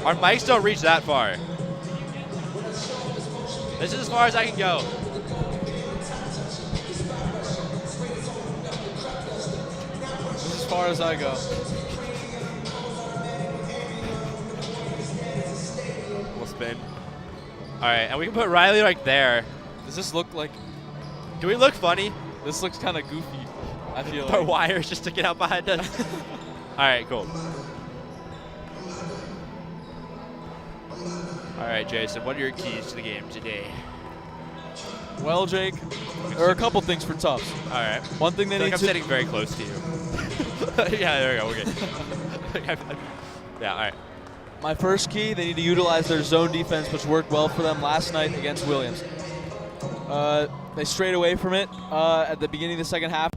Our mics don't reach that far. This is as far as I can go. This is as far as I go. We'll spin. All right, and we can put Riley right there. Does this look like... Do we look funny? This looks kind of goofy, I feel Our like. wires just sticking out behind us. All right, cool. All right, Jason, what are your keys to the game today? Well, Jake, there are a couple things for Tufts. All right. One thing they need I'm to... sitting very close to you. Yeah, there we go. We're good. Yeah, all right. My first key, they need to utilize their zone defense, which worked well for them last night against Williams. They strayed away from it at the beginning of the second half.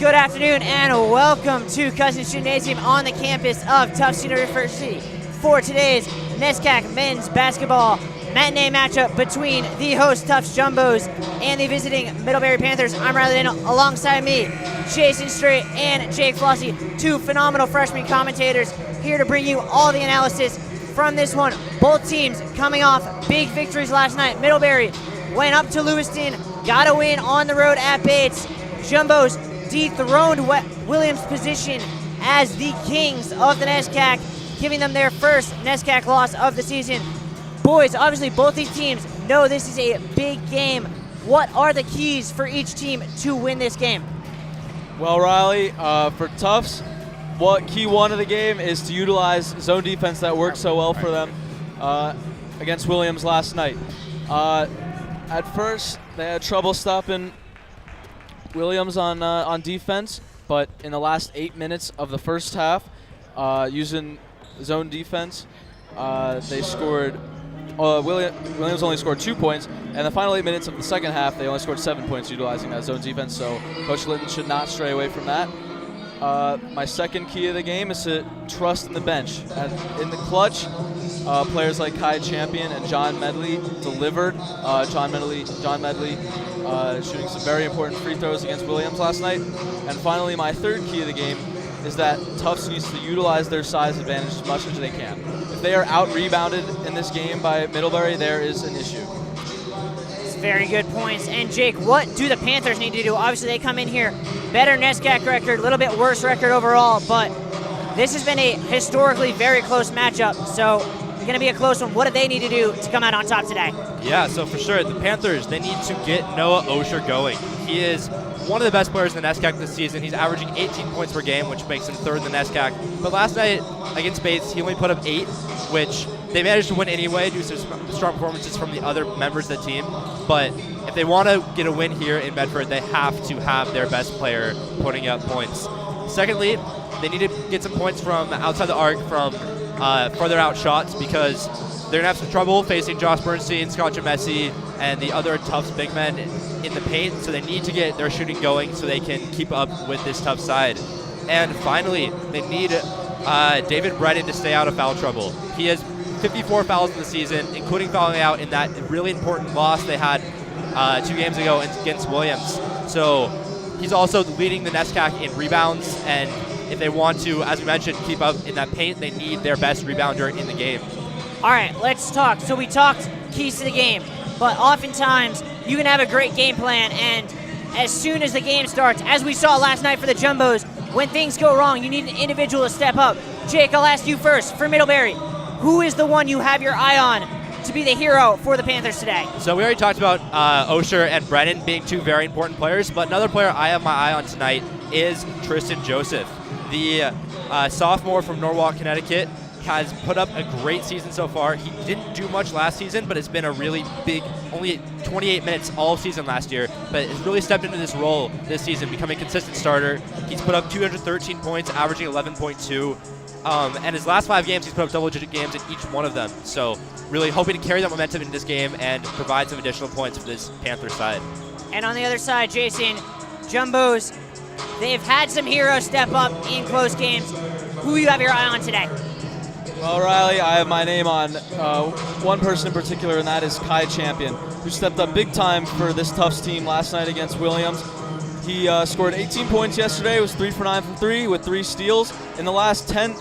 Good afternoon and welcome to Cousins Gymnasium on the campus of Tufts University for today's NESCAC men's basketball matinee matchup between the host Tufts Jumbos and the visiting Middlebury Panthers. I'm Riley Daniel, alongside me, Jason Strait and Jake Flossie, two phenomenal freshman commentators here to bring you all the analysis from this one. Both teams coming off big victories last night. Middlebury went up to Lewiston, got a win on the road at Bates. Jumbos dethroned Williams' position as the kings of the NESCAC, giving them their first NESCAC loss of the season. Boys, obviously both these teams know this is a big game. What are the keys for each team to win this game? Well, Riley, for Tufts, key one of the game is to utilize zone defense that worked so well for them against Williams last night. At first, they had trouble stopping Williams on defense, but in the last 8 minutes of the first half, using zone defense, they scored. Williams only scored 2 points, and the final 8 minutes of the second half, they only scored 7 points utilizing that zone defense. So Coach Linton should not stray away from that. My second key of the game is to trust in the bench. In the clutch, players like Kai Champion and John Medley delivered. John Medley shooting some very important free throws against Williams last night. And finally, my third key of the game is that Tufts needs to utilize their size advantage as much as they can. If they are out-rebounded in this game by Middlebury, there is an issue. Very good points. And Jake, what do the Panthers need to do? Obviously, they come in here, better NESCAC record, a little bit worse record overall, but this has been a historically very close matchup, so it's going to be a close one. What do they need to do to come out on top today? Yeah, so for sure, the Panthers, they need to get Noah Osher going. He is one of the best players in the NESCAC this season. He's averaging 18 points per game, which makes him third in the NESCAC. But last night against Bates, he only put up 8, which they managed to win anyway due to strong performances from the other members of the team. But if they want to get a win here in Medford, they have to have their best player putting up points. Secondly, they need to get some points from outside the arc from further out shots, because they're going to have some trouble facing Josh Bernstein, Scott Jamesi, and the other Tufts big men in the paint. So they need to get their shooting going so they can keep up with this tough side. And finally, they need David Brennan to stay out of foul trouble. He has 54 fouls in the season, including fouling out in that really important loss they had 2 games ago against Williams. So he's also leading the NESCAC in rebounds, and if they want to, as we mentioned, keep up in that paint, they need their best rebounder in the game. All right, let's talk. So we talked keys to the game, but oftentimes you can have a great game plan, and as soon as the game starts, as we saw last night for the Jumbos, when things go wrong, you need an individual to step up. Jake, I'll ask you first. For Middlebury, who is the one you have your eye on to be the hero for the Panthers today? So we already talked about Osher and Brennan being 2 very important players, but another player I have my eye on tonight is Tristan Joseph. The sophomore from Norwalk, Connecticut, has put up a great season so far. He didn't do much last season, but it's been a really big, only 28 minutes all season last year, but has really stepped into this role this season, becoming a consistent starter. He's put up 213 points, averaging 11.2. And his last 5 games, he's put up double-digit games in each one of them. So really hoping to carry that momentum in this game and provide some additional points for this Panthers side. And on the other side, Jason, Jumbos, they've had some heroes step up in close games. Who you have your eye on today? Well, Riley, I have my name on one person in particular, and that is Kai Champion, who stepped up big time for this Tufts team last night against Williams. He scored 18 points yesterday, was 3 for 9 from 3 with 3 steals. In the last 10,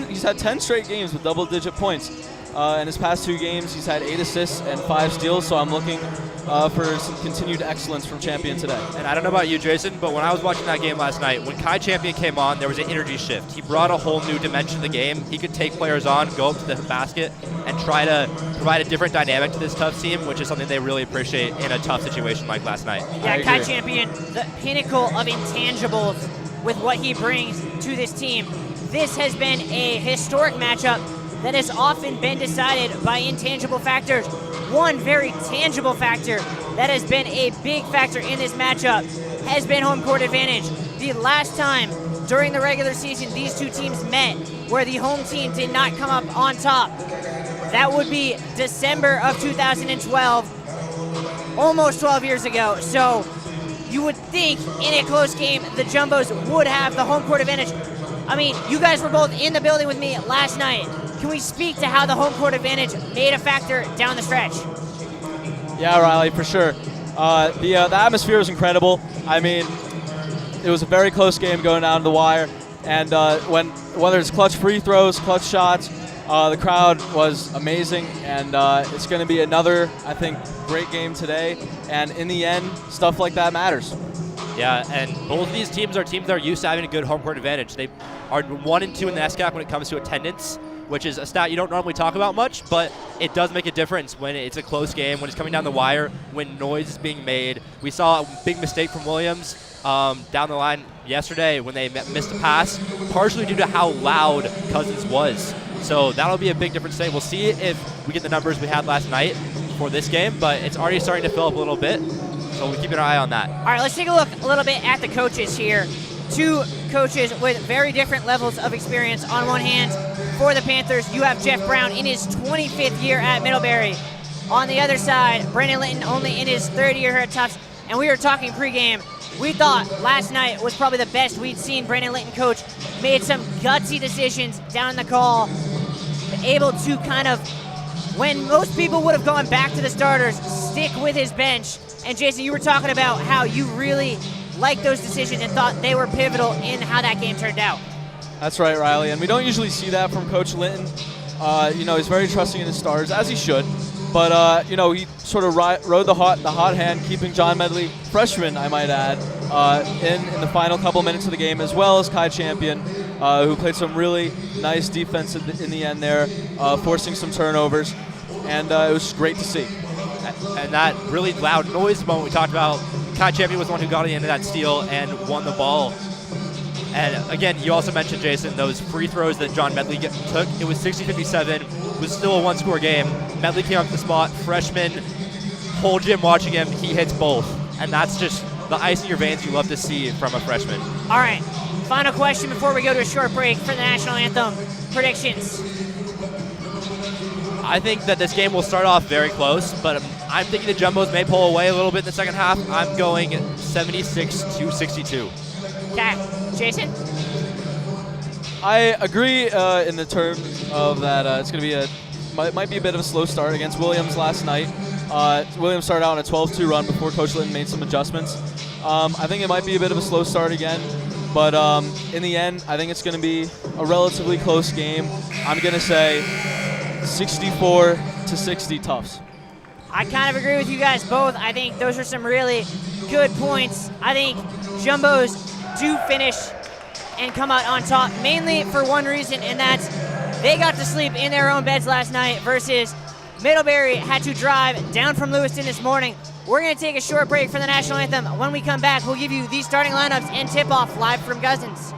he's had 10 straight games with double-digit points. In his past 2 games, he's had 8 assists and 5 steals, so I'm looking for some continued excellence from Champion today. And I don't know about you, Jason, but when I was watching that game last night, when Kai Champion came on, there was an energy shift. He brought a whole new dimension to the game. He could take players on, go up to the basket, and try to provide a different dynamic to this Tufts team, which is something they really appreciate in a tough situation like last night. Yeah, Kai Champion, the pinnacle of intangibles with what he brings to this team. This has been a historic matchup that has often been decided by intangible factors. One very tangible factor that has been a big factor in this matchup has been home court advantage. The last time during the regular season these two teams met where the home team did not come up on top, that would be December of 2012, almost 12 years ago. So you would think in a close game the Jumbos would have the home court advantage. I mean, you guys were both in the building with me last night. Can we speak to how the home court advantage made a factor down the stretch? Yeah, Riley, for sure. The atmosphere was incredible. I mean, it was a very close game going down to the wire. And whether it's clutch free throws, clutch shots, the crowd was amazing. And it's going to be another, I think, great game today. And in the end, stuff like that matters. Yeah, and both of these teams are teams that are used to having a good home court advantage. They are 1 and 2 in the SCAC when it comes to attendance, which is a stat you don't normally talk about much, but it does make a difference when it's a close game, when it's coming down the wire, when noise is being made. We saw a big mistake from Williams down the line yesterday when they missed a pass, partially due to how loud Cousins was. So that'll be a big difference today. We'll see if we get the numbers we had last night for this game, but it's already starting to fill up a little bit, so we'll keep an eye on that. All right, let's take a look a little bit at the coaches here. 2 coaches with very different levels of experience. On one hand, for the Panthers, you have Jeff Brown in his 25th year at Middlebury. On the other side, Brandon Litton only in his 3rd year here at Tufts. And we were talking pregame. We thought last night was probably the best we'd seen Brandon Litton coach. Made some gutsy decisions down in the call. Able to kind of, when most people would have gone back to the starters, stick with his bench. And Jason, you were talking about how you really liked those decisions and thought they were pivotal in how that game turned out. That's right, Riley, and we don't usually see that from Coach Linton. He's very trusting in his starters, as he should. But he sort of rode the hot hand, keeping John Medley, freshman, I might add, in the final couple minutes of the game, as well as Kai Champion, who played some really nice defense in the end there, forcing some turnovers, and it was great to see. And that really loud noise moment we talked about, Kai Champion was the one who got the end of that steal and won the ball. And again, you also mentioned, Jason, those free throws that John Medley took. It was 60-57. It was still a 1-score game. Medley came up to the spot. Freshman, whole gym watching him. He hits both. And that's just the ice in your veins you love to see from a freshman. All right, final question before we go to a short break for the national anthem. Predictions. I think that this game will start off very close, but I'm thinking the Jumbos may pull away a little bit in the second half. I'm going 76-62. Okay, Jason? I agree in the term of that it's going to be might be a bit of a slow start against Williams last night. Williams started out on a 12-2 run before Coach Linton made some adjustments. I think it might be a bit of a slow start again, but in the end, I think it's going to be a relatively close game. I'm going to say 64-60 Tufts. I kind of agree with you guys both. I think those are some really good points. I think Jumbos do finish and come out on top, mainly for one reason, and that's they got to sleep in their own beds last night versus Middlebury had to drive down from Lewiston this morning. We're going to take a short break for the national anthem. When we come back, we'll give you these starting lineups and tip-off live from Cousins.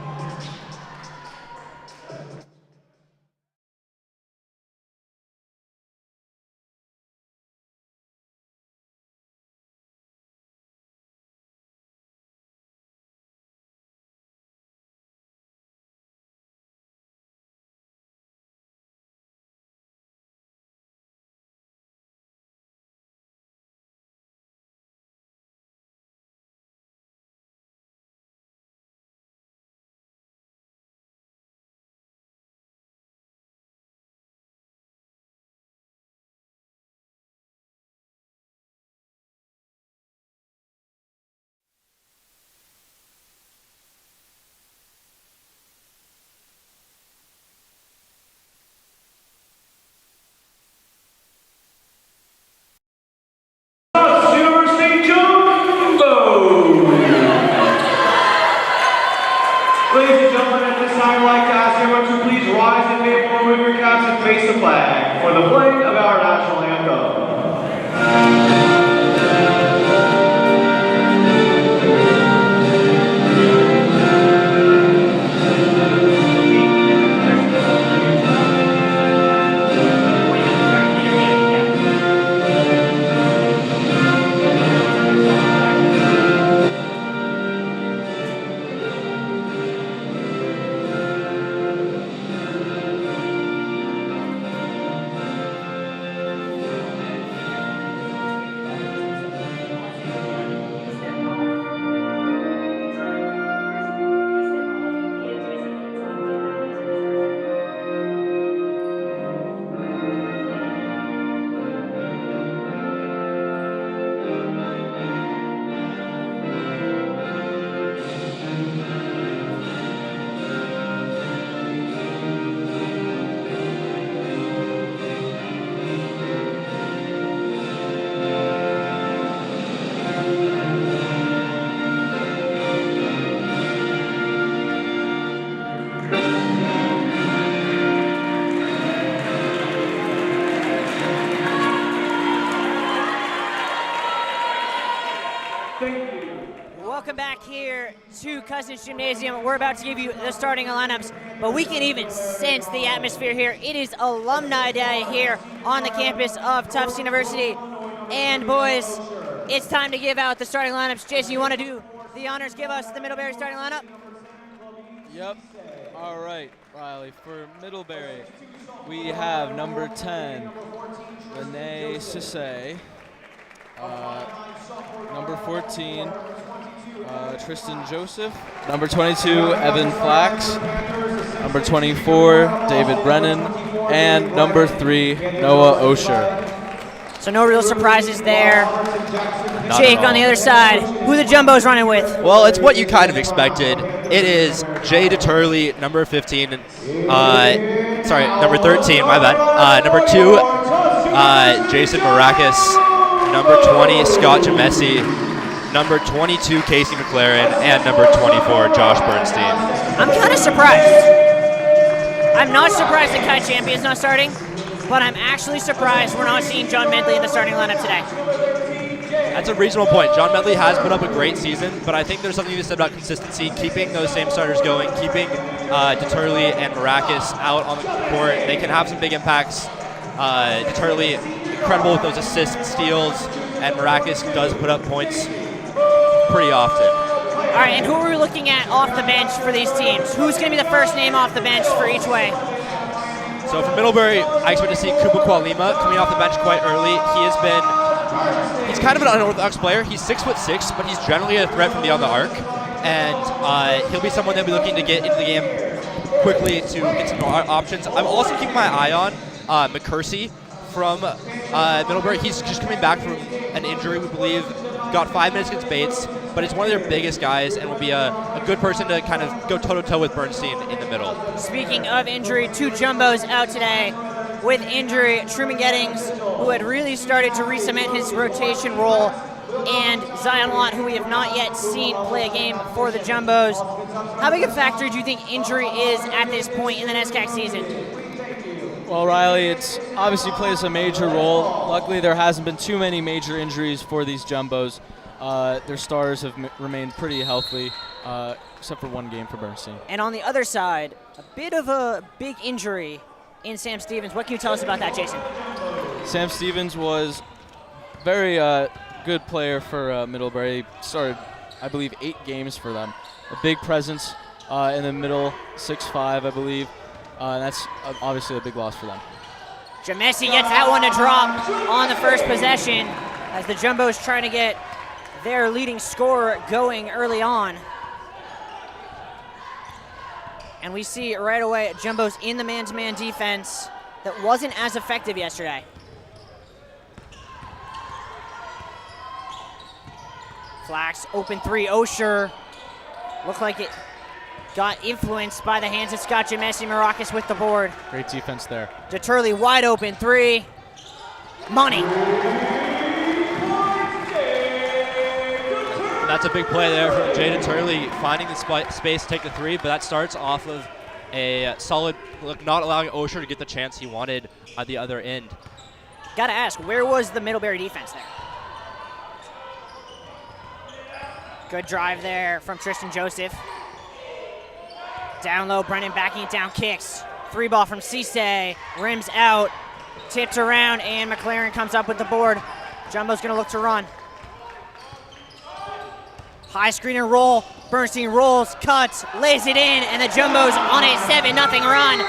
Ladies and gentlemen, at this time, I'd like to ask everyone to please rise and take forward with your caps and face the flag for the playing of our national anthem. back here to Cousins Gymnasium. We're about to give you the starting lineups, but we can even sense the atmosphere here. It is Alumni Day here on the campus of Tufts University. And boys, it's time to give out the starting lineups. Jason, you want to do the honors? Give us the Middlebury starting lineup. Yep. All right, Riley. For Middlebury, we have number 10, Renee Sisse. Number 14, Tristan Joseph. Number 22, Evan Flax. Number 24, David Brennan. And number 3, Noah Osher. So no real surprises there. Not Jake at all. on the other side. Who the Jumbo's running with? Well, it's what you kind of expected. It is Jay DeTurley, number 15. Number 13, my bad. Number 2, Jason Marakis. Number 20, Scott Jamesi. Number 22, Casey McLaren. And number 24, Josh Bernstein. I'm kind of surprised. I'm not surprised that Kai Champion's not starting, but I'm actually surprised we're not seeing John Medley in the starting lineup today. That's a reasonable point. John Medley has put up a great season, but I think there's something to be said about consistency, keeping those same starters going, keeping DeTurley and Marakis out on the court. They can have some big impacts. DeTurley, incredible with those assists, steals, and Marakis does put up points pretty often. All right, and who are we looking at off the bench for these teams? Who's going to be the first name off the bench for each way? So for Middlebury, I expect to see Kuba Kwalima coming off the bench quite early. He's kind of an unorthodox player. He's 6'6", but he's generally a threat from beyond the arc. And he'll be someone that we'll be looking to get into the game quickly to get some more options. I'm also keeping my eye on McCursey from Middlebury. He's just coming back from an injury, we believe. Got 5 minutes against Bates, but it's one of their biggest guys and will be a good person to kind of go toe-to-toe with Bernstein in the middle. Speaking of injury, 2 Jumbos out today with injury. Truman Gettings, who had really started to re-cement his rotation role, and Zion Watt, who we have not yet seen play a game for the Jumbos. How big a factor do you think injury is at this point in the NESCAC season? Well, Riley, it's obviously plays a major role. Luckily, there hasn't been too many major injuries for these Jumbos. Their stars have remained pretty healthy, except for 1 game for Bernstein. And on the other side, a bit of a big injury in Sam Stevens. What can you tell us about that, Jason? Sam Stevens was very good player for Middlebury. Started, I believe, 8 games for them. A big presence in the middle, 6'5", I believe. And that's obviously a big loss for them. Jamesi gets that one to drop on the first possession as the Jumbos trying to get their leading scorer going early on. And we see right away Jumbos in the man-to-man defense that wasn't as effective yesterday. Flax, open 3, Osher. Looked like it got influenced by the hands of Scott Jamesi. Marakis with the board. Great defense there. DeTurley wide open 3. Money. That's a big play there from Jay DeTurley, finding the space to take the 3, but that starts off of a solid look, not allowing Osher to get the chance he wanted at the other end. Gotta ask, where was the Middlebury defense there? Good drive there from Tristan Joseph. Down low, Brennan backing it down, kicks. 3 ball from Cisse, rims out, tipped around, and McLaren comes up with the board. Jumbo's gonna look to run. High screen and roll, Bernstein rolls, cuts, lays it in, and the Jumbo's on a 7-0 run.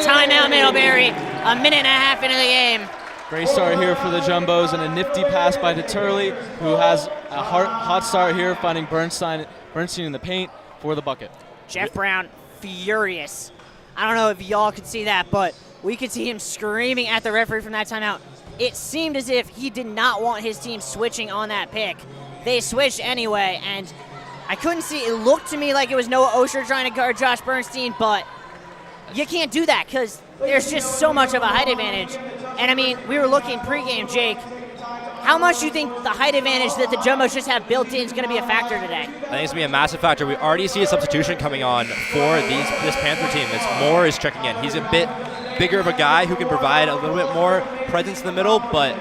Timeout Middlebury, a minute and a half into the game. Great start here for the Jumbos, and a nifty pass by DeTurley, who has a hot start here, finding Bernstein in the paint for the bucket. Jeff Brown, furious. I don't know if y'all could see that, but we could see him screaming at the referee from that timeout. It seemed as if he did not want his team switching on that pick. They switched anyway, and I couldn't see. It looked to me like it was Noah Osher trying to guard Josh Bernstein, but you can't do that because there's just so much of a height advantage. And I mean, we were looking pregame, Jake. How much do you think the height advantage that the Jumbos just have built in is going to be a factor today? I think it's going to be a massive factor. We already see a substitution coming on for this Panther team. As Moore is checking in. He's a bit bigger of a guy who can provide a little bit more presence in the middle, but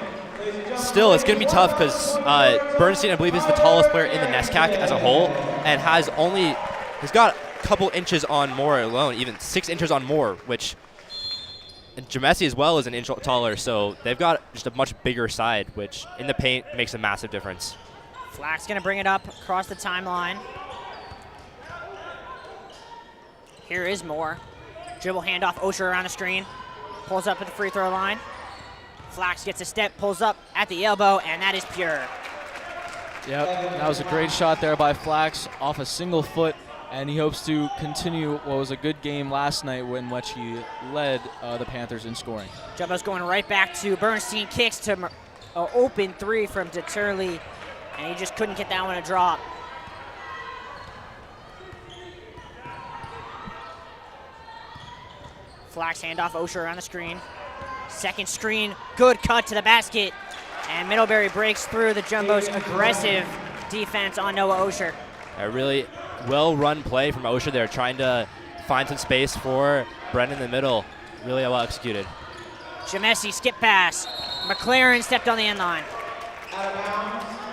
still, it's going to be tough because Bernstein, I believe, is the tallest player in the NESCAC as a whole, and he's got a couple inches on Moore alone, even 6 inches on Moore, which and Jamesi as well is an inch taller, so they've got just a much bigger side, which in the paint makes a massive difference. Flack's going to bring it up across the timeline. Here is Moore. Dribble handoff, Osher around the screen. Pulls up at the free throw line. Flax gets a step, pulls up at the elbow, and that is pure. Yep, that was a great shot there by Flax off a single foot, and he hopes to continue what was a good game last night in which he led the Panthers in scoring. Jumbo's going right back to Bernstein, kicks to open three from Deterley, and he just couldn't get that one to drop. Flax handoff, Osher around the screen. Second screen, good cut to the basket. And Middlebury breaks through the Jumbo's aggressive defense on Noah Osher. A really well-run play from Osher there, trying to find some space for Brennan in the middle. Really well executed. Jamesi skip pass. McLaren stepped on the end line.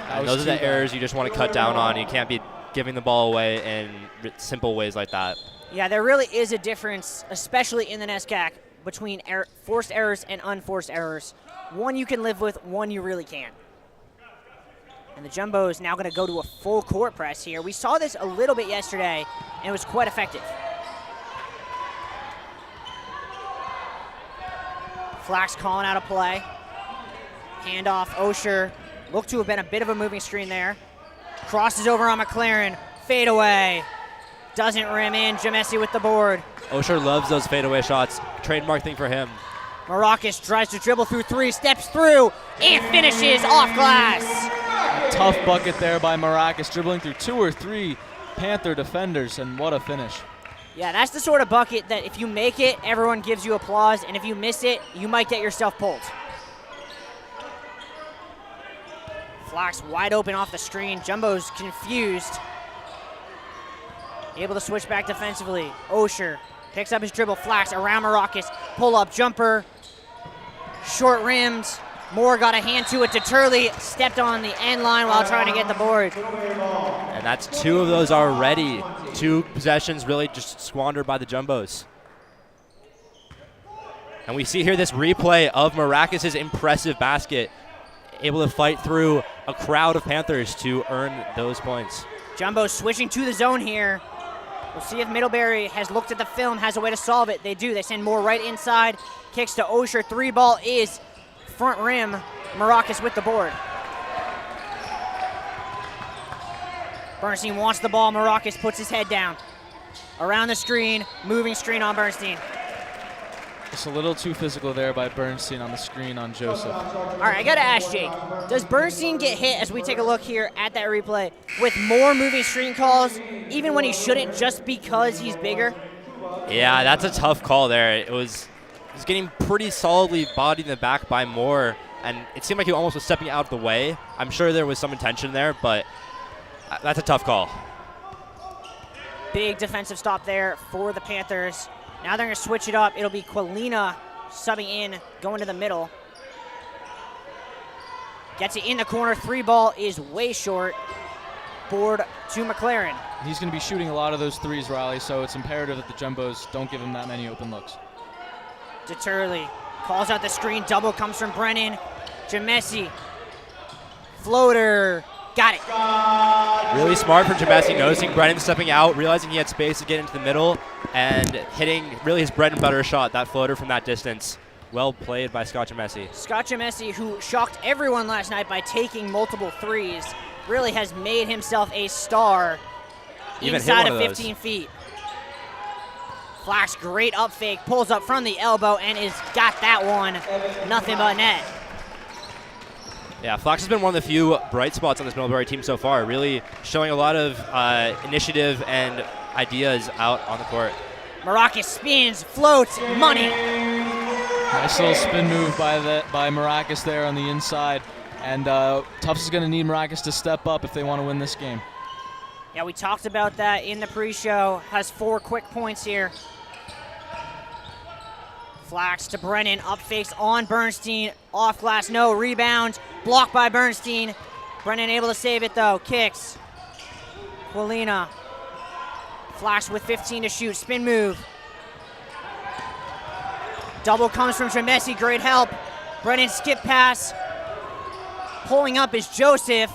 And those are the errors you just want to cut down on. You can't be giving the ball away in simple ways like that. Yeah, there really is a difference, especially in the NESCAC, between forced errors and unforced errors. One you can live with, one you really can't. And the Jumbo is now going to go to a full court press here. We saw this a little bit yesterday, and it was quite effective. Flax calling out a play. Handoff, Osher. Looked to have been a bit of a moving screen there. Crosses over on McLaren. Fade away. Doesn't rim in. Jamesi with the board. Osher loves those fadeaway shots. Trademark thing for him. Maracas tries to dribble through three, steps through, and finishes off glass. A tough bucket there by Maracas, dribbling through 2 or 3 Panther defenders, and what a finish. Yeah, that's the sort of bucket that if you make it, everyone gives you applause, and if you miss it, you might get yourself pulled. Flax wide open off the screen. Jumbo's confused. Able to switch back defensively. Osher picks up his dribble. Flax around Maracas. Pull up jumper. Short rimmed. Moore got a hand to it. Deterley stepped on the end line while trying to get the board. And that's 2 of those already. 2 possessions really just squandered by the Jumbos. And we see here this replay of Maracas' impressive basket. Able to fight through a crowd of Panthers to earn those points. Jumbo switching to the zone here. We'll see if Middlebury has looked at the film, has a way to solve it. They do. They send Moore right inside. Kicks to Osher. 3 ball is front rim. Maracas with the board. Bernstein wants the ball. Maracas puts his head down. Around the screen. Moving screen on Bernstein. Just a little too physical there by Bernstein on the screen on Joseph. All right, I got to ask Jake. Does Bernstein get hit, as we take a look here at that replay, with more moving screen calls, even when he shouldn't, just because he's bigger? Yeah, that's a tough call there. It was getting pretty solidly bodied in the back by Moore, and it seemed like he almost was stepping out of the way. I'm sure there was some intention there, but that's a tough call. Big defensive stop there for the Panthers. Now they're going to switch it up. It'll be Quilina subbing in, going to the middle. Gets it in the corner. 3 ball is way short. Board to McLaren. He's going to be shooting a lot of those threes, Riley, so it's imperative that the Jumbos don't give him that many open looks. Deterley calls out the screen. Double comes from Brennan. Jamesi. Floater. Got it. Really smart from Jamesi, noticing Brennan stepping out, realizing he had space to get into the middle, and hitting really his bread and butter shot, that floater from that distance. Well played by Scott Jamesi. Scott Jamesi, who shocked everyone last night by taking multiple threes, really has made himself a star inside of 15 feet. Flax, great up fake, pulls up from the elbow and is got that one. Nothing but net. Yeah, Flax has been one of the few bright spots on this Middlebury team so far, really showing a lot of initiative and ideas out on the court. Maracas spins, floats, money. Nice little spin move by Maracas there on the inside. And Tufts is going to need Maracas to step up if they want to win this game. Yeah, we talked about that in the pre-show. Has 4 quick points here. Flax to Brennan, up fakes on Bernstein, off glass, no, rebound, blocked by Bernstein. Brennan able to save it though, kicks. Quilina. Flash with 15 to shoot. Spin move. Double comes from Jamesi. Great help. Brennan skip pass. Pulling up is Joseph.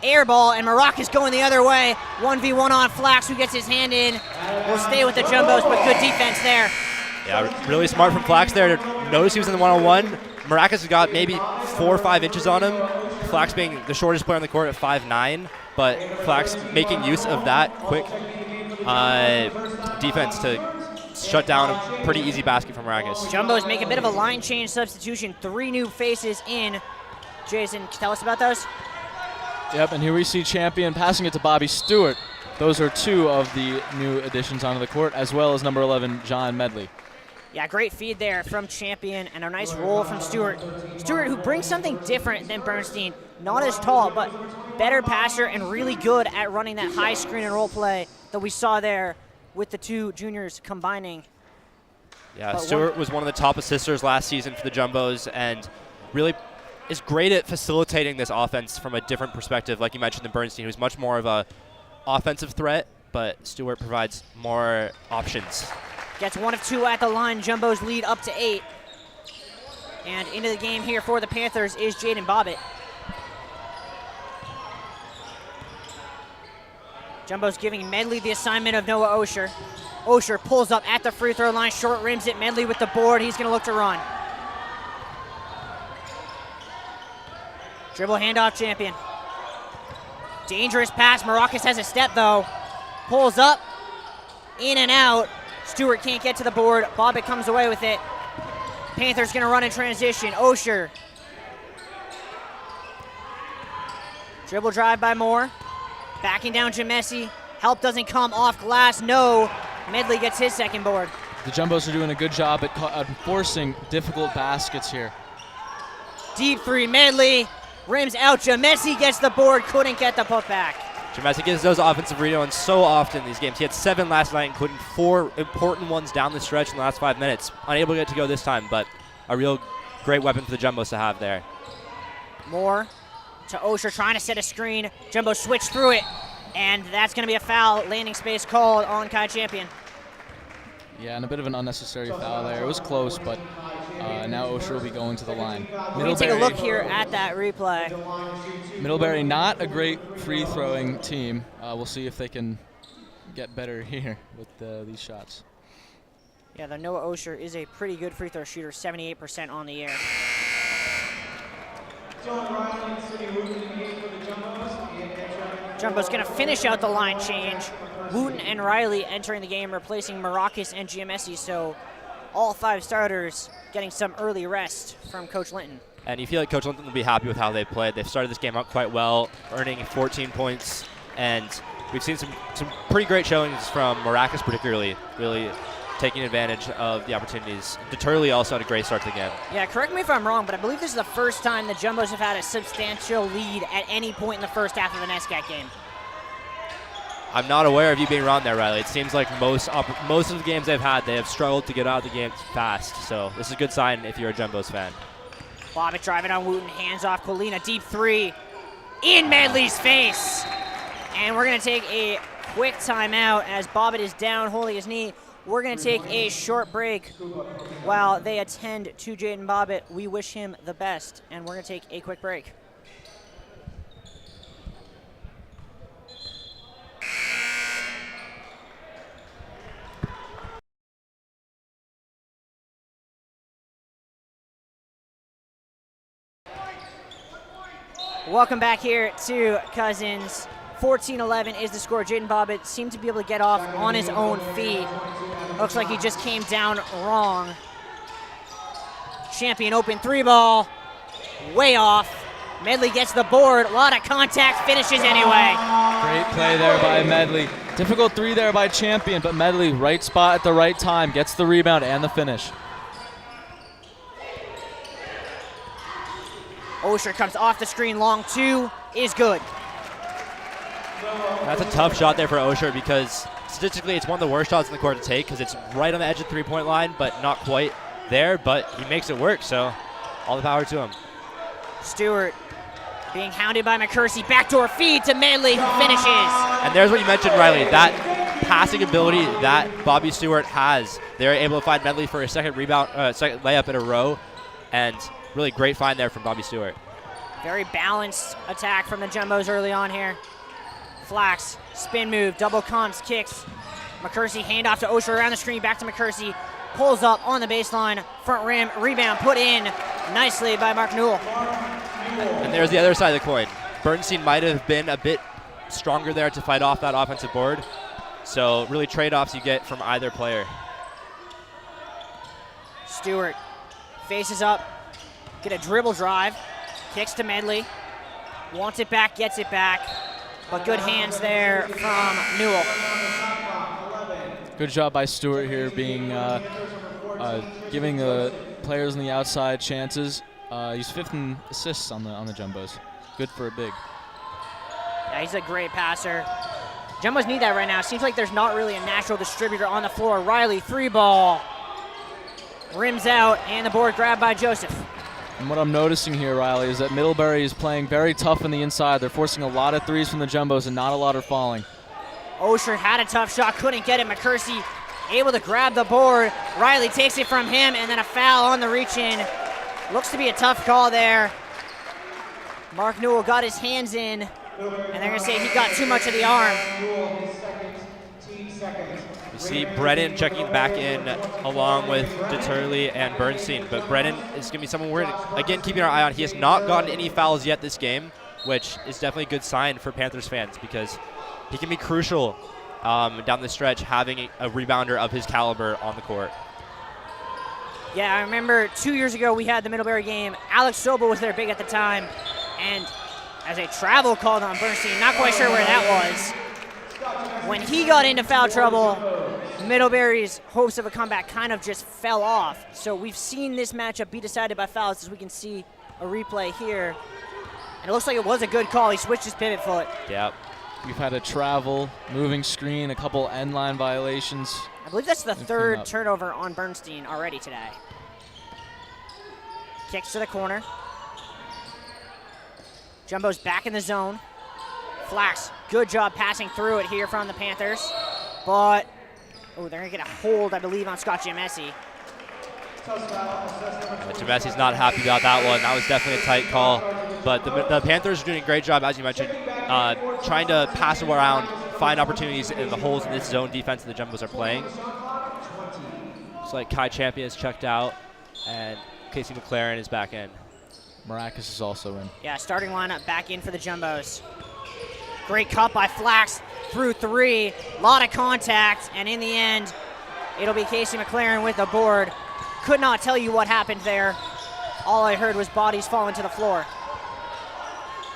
Air ball, and Maracas going the other way. 1v1 on Flax, who gets his hand in. Will stay with the Jumbos, but good defense there. Yeah, really smart from Flax there to notice he was in the one-on-one. Maracas has got maybe 4 or 5 inches on him. Flax being the shortest player on the court at 5'9", but Flax making use of that quick defense to shut down a pretty easy basket from Maracas. Jumbos make a bit of a line change substitution. 3 new faces in. Jason, tell us about those. Yep, and here we see Champion passing it to Bobby Stewart. Those are 2 of the new additions onto the court, as well as number 11, John Medley. Yeah, great feed there from Champion, and a nice roll from Stewart. Stewart, who brings something different than Bernstein. Not as tall, but better passer and really good at running that high screen and roll play that we saw there with the 2 juniors combining. Yeah, But Stewart was one of the top assisters last season for the Jumbos, and really is great at facilitating this offense from a different perspective, like you mentioned, than Bernstein, who's much more of a offensive threat, but Stewart provides more options. Gets 1 of 2 at the line. Jumbos lead up to 8. And into the game here for the Panthers is Jaden Bobbitt. Jumbos giving Medley the assignment of Noah Osher. Osher pulls up at the free throw line, short rims it. Medley with the board. He's going to look to run. Dribble handoff, Champion. Dangerous pass. Maracas has a step, though. Pulls up, in and out. Stewart can't get to the board. Bobbitt comes away with it. Panthers going to run in transition. Osher. Dribble drive by Moore. Backing down Jamesi. Help doesn't come off glass. No. Medley gets his second board. The Jumbos are doing a good job at forcing difficult baskets here. Deep 3, Medley. Rims out. Jamesi gets the board. Couldn't get the putback. Jamesi gets those offensive rebounds so often in these games. He had 7 last night, including 4 important ones down the stretch in the last 5 minutes. Unable to get to go this time, but a real great weapon for the Jumbos to have there. Moore to Osher trying to set a screen. Jumbo switched through it, and that's going to be a foul. Landing space called on Kai Champion. Yeah, and a bit of an unnecessary foul there. It was close, but now Osher will be going to the line. We can take a look here at that replay. Middlebury, not a great free-throwing team. We'll see if they can get better here with these shots. Yeah, the Noah Osher is a pretty good free throw shooter, 78% on the year. Jumbo's going to finish out the line change. Wooten and Riley entering the game, replacing Maracas and Giamessi, so all 5 starters getting some early rest from Coach Linton. And you feel like Coach Linton will be happy with how they played. They've started this game out quite well, earning 14 points, and we've seen some pretty great showings from Maracas particularly, really taking advantage of the opportunities. Deturley also had a great start to the game. Yeah, correct me if I'm wrong, but I believe this is the first time the Jumbos have had a substantial lead at any point in the first half of the NESCAC game. I'm not aware of you being wrong there, Riley. It seems like most of the games they've had, they have struggled to get out of the game fast. So this is a good sign if you're a Jumbos fan. Bobbitt driving on Wooten, hands off Colina, deep 3 in Medley's face. And we're going to take a quick timeout as Bobbitt is down holding his knee. We're going to take a short break while they attend to Jaden Bobbitt. We wish him the best, and we're going to take a quick break. Welcome back here to Cousins. 14-11 is the score. Jaden Bobbitt seemed to be able to get off on his own feet. Looks like he just came down wrong. Champion open 3 ball. Way off. Medley gets the board. A lot of contact. Finishes anyway. Great play there by Medley. Difficult 3 there by Champion, but Medley, right spot at the right time, gets the rebound and the finish. Osher comes off the screen. Long 2 is good. That's a tough shot there for Osher because statistically it's one of the worst shots in the court to take because it's right on the edge of the 3-point line, but not quite there, but he makes it work, so all the power to him. Stewart Being hounded by McCursey. Backdoor feed to Medley, who finishes. And there's what you mentioned, Riley. That passing ability that Bobby Stewart has. They're able to find Medley for a second rebound, second layup in a row. And really great find there from Bobby Stewart. Very balanced attack from the Jumbos early on here. Flax, spin move, double comes, kicks. McCursey, handoff to Osher around the screen, back to McCursey. Pulls up on the baseline, front rim, rebound put in nicely by Mark Newell. And there's the other side of the coin. Bernstein might have been a bit stronger there to fight off that offensive board. So really trade-offs you get from either player. Stewart faces up, get a dribble drive, kicks to Medley, wants it back, gets it back, but good hands there from Newell. Good job by Stewart here, being giving the players on the outside chances. He's 5th in assists on the Jumbos. Good for a big. Yeah, he's a great passer. Jumbos need that right now. Seems like there's not really a natural distributor on the floor. Riley, 3-ball. Rims out, and the board grabbed by Joseph. And what I'm noticing here, Riley, is that Middlebury is playing very tough on the inside. They're forcing a lot of threes from the Jumbos, and not a lot are falling. Osher had a tough shot, couldn't get it. McCursey able to grab the board. Riley takes it from him, and then a foul on the reach-in. Looks to be a tough call there. Mark Newell got his hands in, and they're going to say he got too much of the arm. You see Brennan checking back in along with Deterley and Bernstein. But Brennan is going to be someone we're, again, keeping our eye on. He has not gotten any fouls yet this game, which is definitely a good sign for Panthers fans because he can be crucial down the stretch having a rebounder of his caliber on the court. Yeah, I remember 2 years ago we had the Middlebury game. Alex Sobel was there big at the time, and as a travel called on Bernstein, not quite sure where that was. When he got into foul trouble, Middlebury's hopes of a comeback kind of just fell off. So we've seen this matchup be decided by fouls, as we can see a replay here. And it looks like it was a good call. He switched his pivot foot. Yep. We've had a travel, moving screen, a couple end line violations. I believe that's the third turnover on Bernstein already today. Kicks to the corner. Jumbo's back in the zone. Flax, good job passing through it here from the Panthers. But, oh, they're going to get a hold, I believe, on Scott Giamessi. Giamessi's not happy about that one. That was definitely a tight call. But the Panthers are doing a great job, as you mentioned, trying to pass it around, find opportunities in the holes in this zone defense that the Jumbos are playing. Looks like Kai Champion is checked out, and Casey McLaren is back in. Maracas is also in. Yeah, starting lineup back in for the Jumbos. Great cut by Flax through 3. Lot of contact, and in the end, it'll be Casey McLaren with the board. Could not tell you what happened there. All I heard was bodies falling to the floor.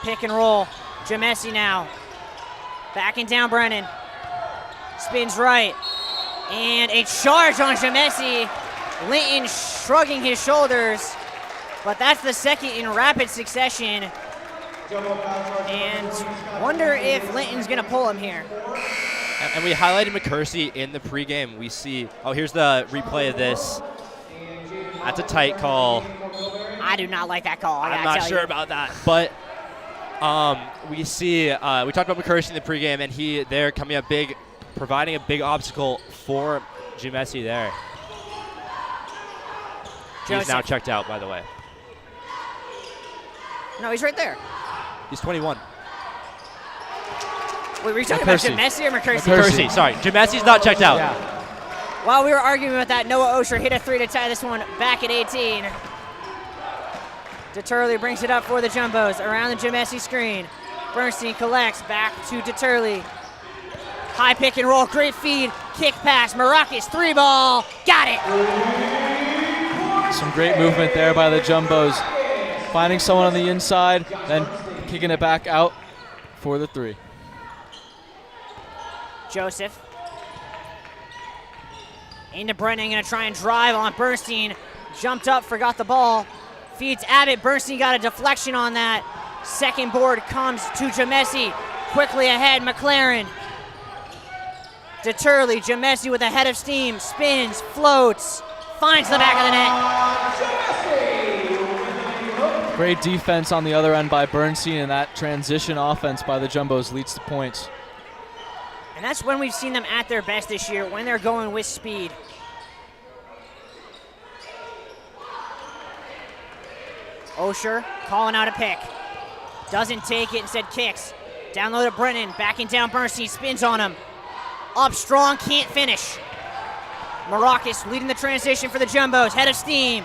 Pick and roll. Giamessi now. Backing down Brennan. Spins right. And a charge on Giamessi. Linton shrugging his shoulders. But that's the second in rapid succession. And wonder if Linton's going to pull him here. And we highlighted McCursey in the pregame. We see, oh, here's the replay of this. That's a tight call. I do not like that call. I'm not sure about that. But we see, we talked about McCursey in the pregame, and they're coming up big, providing a big obstacle for Giamessi there. Joseph. He's now checked out, by the way. No, he's right there. He's 21. Wait, were you talking about Giamessi or McCursey? McCursey, sorry. Giamessi's not checked out. Yeah. While we were arguing about that, Noah Osher hit a 3 to tie this one back at 18. Deterley brings it up for the Jumbos around the Giamessi screen. Bernstein collects back to Deterley. High pick and roll, great feed, kick pass, Maracas 3-ball, got it! Some great movement there by the Jumbos. Finding someone on the inside, then kicking it back out for the 3. Joseph. Into Brennan, gonna try and drive on Bernstein. Jumped up, forgot the ball. Feeds Abbott, Bernstein got a deflection on that. Second board comes to Giamessi. Quickly ahead, McLaren. Deterley, Giamessi with a head of steam, spins, floats, finds the back of the net. Great defense on the other end by Bernstein, and that transition offense by the Jumbos leads to points. And that's when we've seen them at their best this year, when they're going with speed. Osher calling out a pick. Doesn't take it, instead kicks. Down low to Brennan, backing down Bernstein, spins on him. Up strong, can't finish. Maracas leading the transition for the Jumbos, head of steam.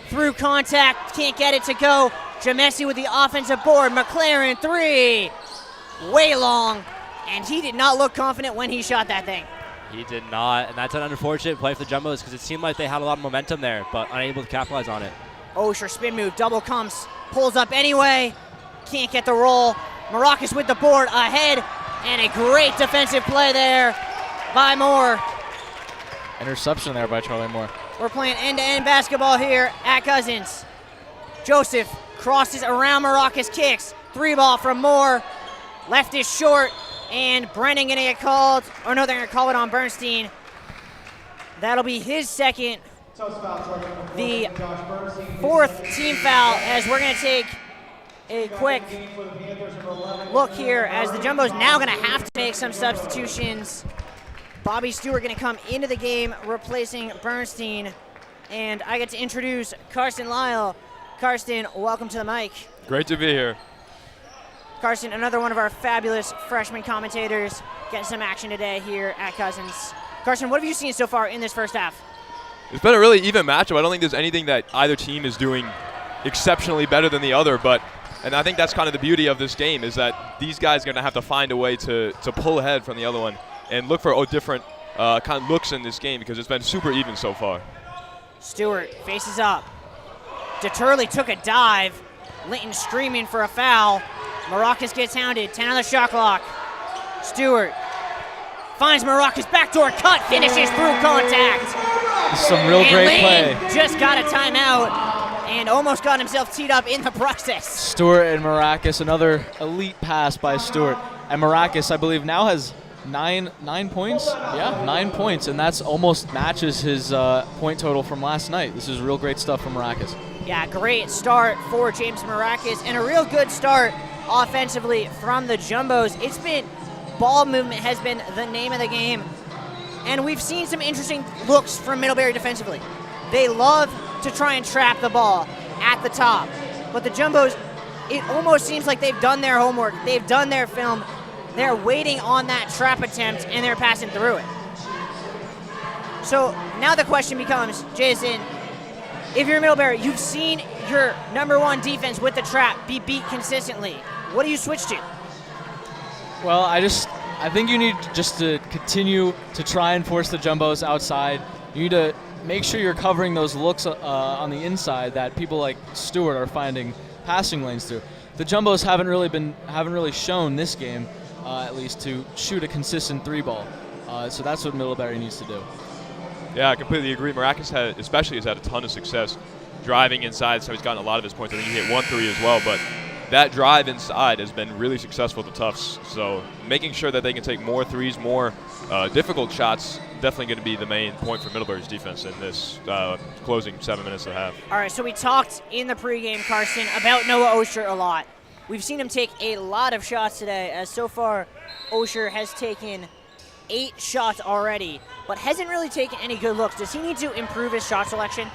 Through contact, can't get it to go. Jamesi with the offensive board, McLaren 3. Way long, and he did not look confident when he shot that thing. He did not, and that's an unfortunate play for the Jumbos because it seemed like they had a lot of momentum there, but unable to capitalize on it. Osher spin move, double comes, pulls up anyway. Can't get the roll. Maracas with the board ahead, and a great defensive play there by Moore. Interception there by Charlie Moore. We're playing end-to-end basketball here at Cousins. Joseph crosses around Maracas, kicks. 3-ball from Moore. Left is short, and Brennan gonna get called. Or no, they're gonna call it on Bernstein. That'll be his second. The fourth team foul, as we're gonna take a quick look here as the Jumbos now gonna have to make some substitutions. Bobby Stewart gonna come into the game replacing Bernstein. And I get to introduce Karsten Lyle. Karsten, welcome to the mic. Great to be here. Karsten, another one of our fabulous freshman commentators, getting some action today here at Cousins. Karsten, what have you seen so far in this first half? It's been a really even matchup. I don't think there's anything that either team is doing exceptionally better than the other, and I think that's kind of the beauty of this game is that these guys are going to have to find a way to pull ahead from the other one and look for different kind of looks in this game because it's been super even so far. Stewart faces up. Deturley took a dive. Linton screaming for a foul. Maracas gets hounded. 10 on the shot clock. Stewart finds Maracas, backdoor cut, finishes through contact. This is some real great play. Just got a timeout and almost got himself teed up in the process. Stewart and Maracas, another elite pass by Stewart. And Maracas, I believe, now has nine points. Yeah, 9 points, and that's almost matches his point total from last night. This is real great stuff from Maracas. Yeah, great start for James Maracas, and a real good start offensively from the Jumbos. It's been ball movement has been the name of the game, and we've seen some interesting looks from Middlebury defensively. They love to try and trap the ball at the top, but the Jumbos, it almost seems like they've done their homework, they've done their film, they're waiting on that trap attempt, and they're passing through it. So now the question becomes, Jason, if you're Middlebury, you've seen your number one defense with the trap be beat consistently. What do you switch to? Well, I think you need just to continue to try and force the Jumbos outside. You need to make sure you're covering those looks on the inside that people like Stewart are finding passing lanes through. The Jumbos haven't really shown this game, at least, to shoot a consistent 3-ball. So that's what Middlebury needs to do. Yeah, I completely agree. Maracas has had a ton of success driving inside, so he's gotten a lot of his points. I think he hit 1 3 as well, but that drive inside has been really successful to Tufts. So making sure that they can take more threes, more difficult shots, definitely going to be the main point for Middlebury's defense in this closing 7 minutes and a half. All right, so we talked in the pregame, Karsten, about Noah Osher a lot. We've seen him take a lot of shots today, as so far Osher has taken 8 shots already, but hasn't really taken any good looks. Does he need to improve his shot selection?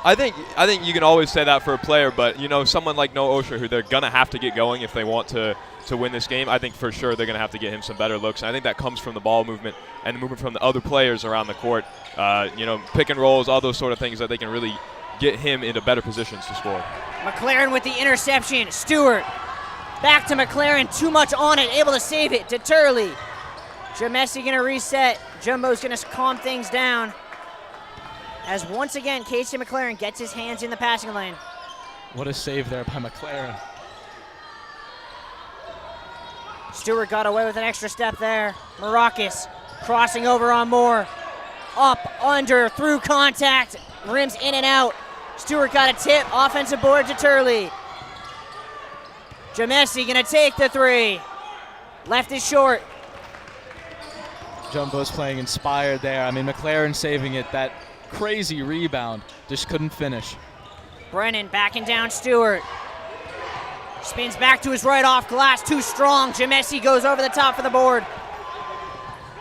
I think you can always say that for a player, but someone like Noah Osher, who they're gonna have to get going if they want to win this game. I think for sure they're gonna have to get him some better looks. And I think that comes from the ball movement and the movement from the other players around the court. Pick and rolls, all those sort of things that they can really get him into better positions to score. McLaren with the interception. Stewart back to McLaren, too much on it, able to save it to Turley. Jamesi gonna reset. Jumbo's gonna calm things down. As once again, Casey McLaren gets his hands in the passing lane. What a save there by McLaren. Stewart got away with an extra step there. Maracas crossing over on Moore. Up, under, through contact. Rims in and out. Stewart got a tip. Offensive board to Turley. Jamesi gonna take the 3. Left is short. Jumbo's playing inspired there. I mean, McLaren saving it. That crazy rebound. Just couldn't finish. Brennan backing down Stewart. Spins back to his right off glass, too strong. Jamesi goes over the top for the board.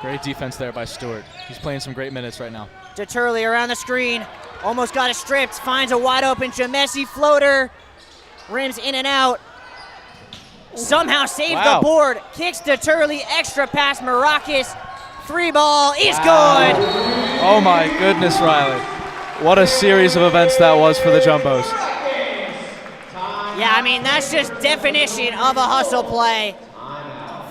Great defense there by Stewart. He's playing some great minutes right now. Deturley around the screen, almost got it stripped, finds a wide open Jamesi floater, rims in and out. Somehow saved the board, kicks Deturley, extra pass Maracas, 3-ball is good. Oh my goodness, Riley. What a series of events that was for the Jumbos. Yeah, I mean, that's just definition of a hustle play.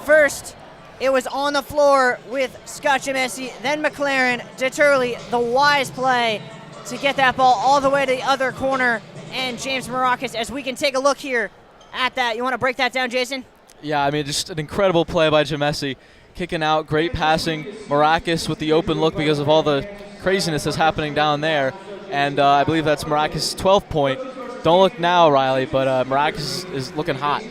First, it was on the floor with Scott Jamesi, then McLaren, Deturley, the wise play to get that ball all the way to the other corner, and James Maracas, as we can take a look here at that. You want to break that down, Jason? Yeah, I mean, just an incredible play by Jamesi. Kicking out, great passing. Maracas with the open look because of all the craziness that's happening down there. And I believe that's Maracas' 12th point. Don't look now, Riley, but Maracas is looking hot.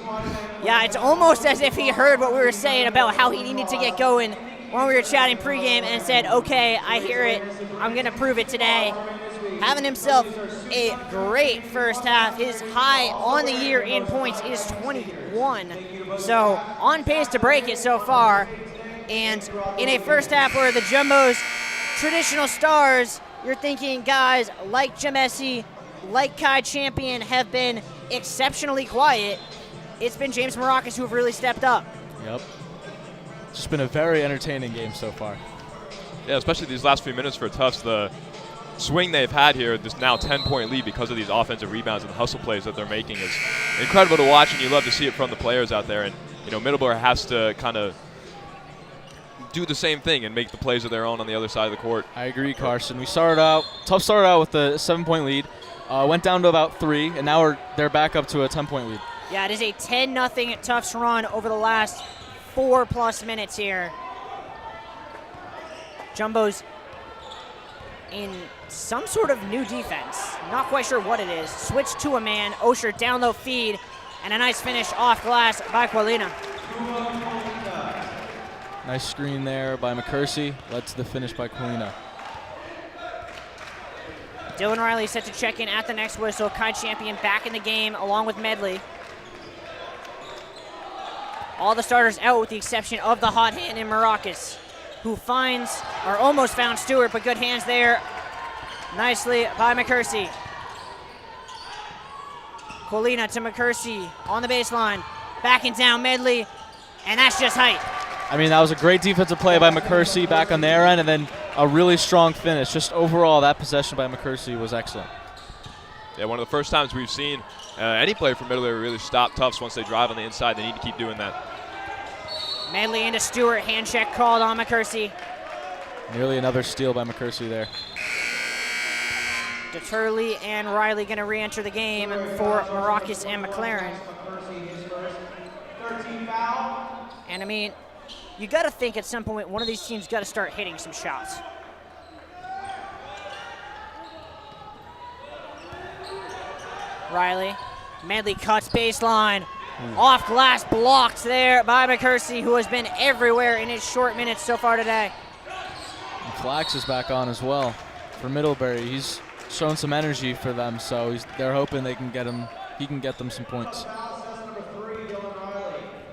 Yeah, it's almost as if he heard what we were saying about how he needed to get going when we were chatting pregame and said, okay, I hear it. I'm going to prove it today. Having himself a great first half. His high on the year in points is 21. So on pace to break it so far. And in a first half where the Jumbos, traditional stars, you're thinking guys like Jamesi, like Kai Champion have been exceptionally quiet. It's been James Maracas who have really stepped up. Yep. It's just been a very entertaining game so far. Yeah, especially these last few minutes for Tufts. The swing they've had here, this now 10-point lead because of these offensive rebounds and hustle plays that they're making is incredible to watch, and you love to see it from the players out there. And, you know, Middlebury has to kind of do the same thing and make the plays of their own on the other side of the court. I agree, Carson. Tufts started out with a 7-point lead, went down to about 3, and now they're back up to a 10-point lead. Yeah, it is a 10-0 Tufts run over the last 4+ minutes here. Jumbos in some sort of new defense. Not quite sure what it is. Switch to a man. Osher down low feed. And a nice finish off glass by Colina. Nice screen there by McCursey. Led to the finish by Colina. Dylan Riley set to check in at the next whistle. Kai Champion back in the game along with Medley. All the starters out with the exception of the hot hand in Maracas, who finds, or almost found Stewart, but good hands there. Nicely by McCursey. Colina to McCursey on the baseline. Backing down Medley, and that's just height. I mean, that was a great defensive play by McCursey back on their end, and then a really strong finish. Just overall, that possession by McCursey was excellent. Yeah, one of the first times we've seen any player from Middlebury really stop Tufts once they drive on the inside. They need to keep doing that. Medley into Stewart, hand check called on McCursey. Nearly another steal by McCursey there. Deturley and Riley going to re-enter the game for Maracas and McLaren. And I mean, you got to think at some point one of these teams got to start hitting some shots. Riley, Medley cuts baseline. Off glass, blocked there by McCursey, who has been everywhere in his short minutes so far today. And Flax is back on as well for Middlebury. He's shown some energy for them, so they're hoping he can get them some points.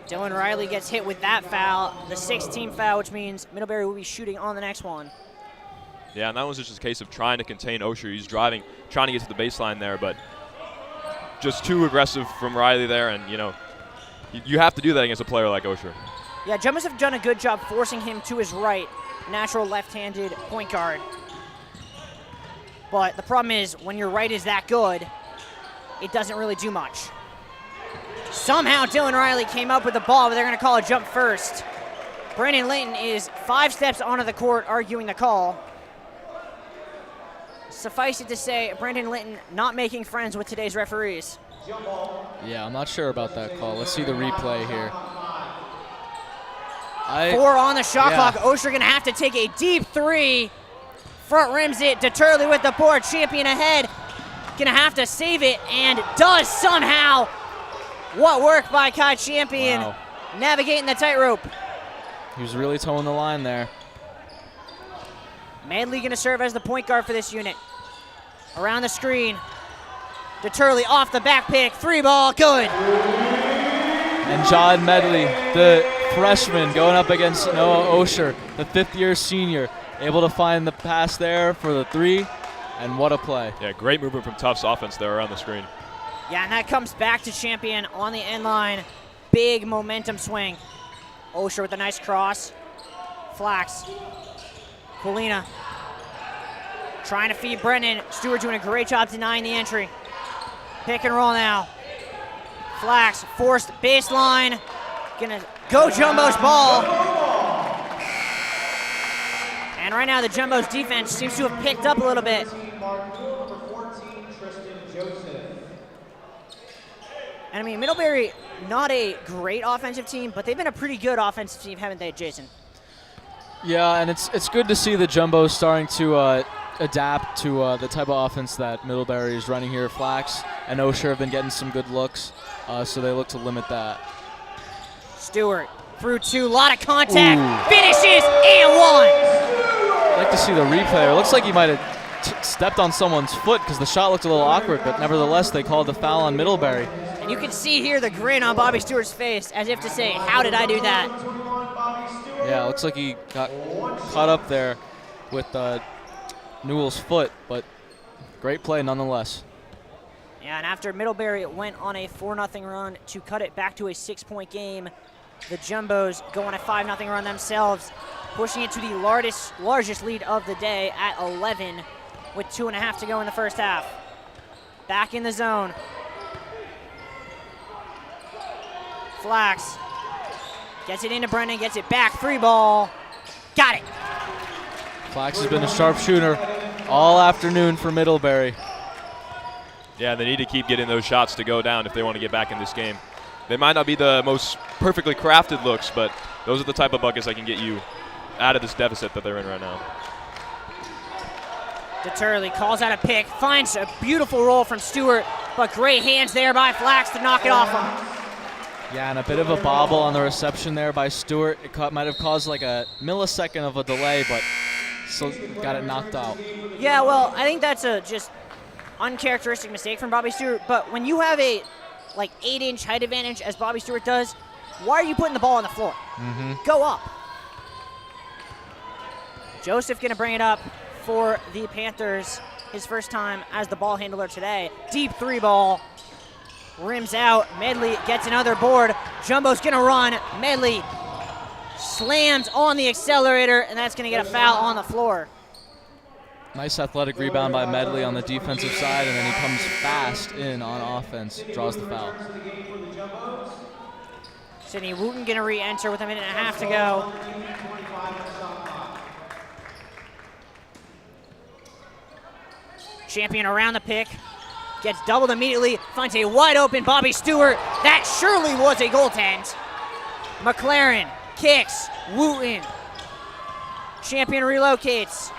Dylan Riley gets hit with that foul, the 16th foul, which means Middlebury will be shooting on the next one. Yeah, and that was just a case of trying to contain Osher. He's driving, trying to get to the baseline there, but just too aggressive from Riley there, and, you know, you have to do that against a player like Osher. Yeah, Jumbos have done a good job forcing him to his right, natural left-handed point guard. But the problem is, when your right is that good, it doesn't really do much. Somehow Dylan Riley came up with the ball, but they're going to call a jump first. Brandon Layton is 5 steps onto the court arguing the call. Suffice it to say, Brandon Linton not making friends with today's referees. Yeah, I'm not sure about that call. Let's see the replay here. 4 on the shot clock. Osher going to have to take a deep 3. Front rims it. Deturley with the board. Champion ahead. Going to have to save it, and does somehow. What work by Kai Champion. Wow. Navigating the tightrope. He was really towing the line there. Medley going to serve as the point guard for this unit. Around the screen. Deturley off the back pick. 3-ball, good. And John Medley, the freshman, going up against Noah Osher, the fifth-year senior, able to find the pass there for the three, and what a play. Yeah, great movement from Tufts offense there around the screen. Yeah, and that comes back to Champion on the end line. Big momentum swing. Osher with a nice cross. Flax. Colina trying to feed Brennan. Stewart doing a great job denying the entry. Pick and roll now. Flax forced baseline. Gonna go Jumbo's ball. And right now the Jumbo's defense seems to have picked up a little bit. And I mean, Middlebury, not a great offensive team, but they've been a pretty good offensive team, haven't they, Jason? Yeah, and it's good to see the Jumbo starting to adapt to the type of offense that Middlebury is running here. Flax and Osher have been getting some good looks, so they look to limit that. Stewart through two, lot of contact, finishes, and one. I'd like to see the replay. It looks like he might have stepped on someone's foot because the shot looked a little awkward, but nevertheless they called the foul on Middlebury. And you can see here the grin on Bobby Stewart's face as if to say, how did I do that? Yeah, it looks like he got caught up there with Newell's foot, but great play nonetheless. Yeah, and after Middlebury went on a 4-0 run to cut it back to a 6-point game, the Jumbos go on a 5-0 run themselves, pushing it to the largest lead of the day at 11 with 2.5 to go in the first half. Back in the zone. Flax gets it into Brennan, gets it back, free ball. Got it. Flax has been a sharpshooter all afternoon for Middlebury. Yeah, they need to keep getting those shots to go down if they want to get back in this game. They might not be the most perfectly crafted looks, but those are the type of buckets that can get you out of this deficit that they're in right now. Deterley calls out a pick, finds a beautiful roll from Stewart, but great hands there by Flax to knock it off him. Yeah, and a bit of a bobble on the reception there by Stewart. It might have caused like a millisecond of a delay, but still got it knocked out. Yeah, well, I think that's a just uncharacteristic mistake from Bobby Stewart, but when you have a 8-inch height advantage as Bobby Stewart does, why are you putting the ball on the floor? Go up. Joseph gonna bring it up for the Panthers, his first time as the ball handler today. Deep three ball, rims out, Medley gets another board. Jumbo's gonna run, Medley slams on the accelerator, and that's gonna get a foul on the floor. Nice athletic rebound by Medley on the defensive side, and then he comes fast in on offense, draws the foul. Sidney Wooten gonna re-enter with 1.5 minutes to go. Champion around the pick, gets doubled immediately, finds a wide open Bobby Stewart. That surely was a goaltend. McLaren kicks, Wooten. Champion relocates.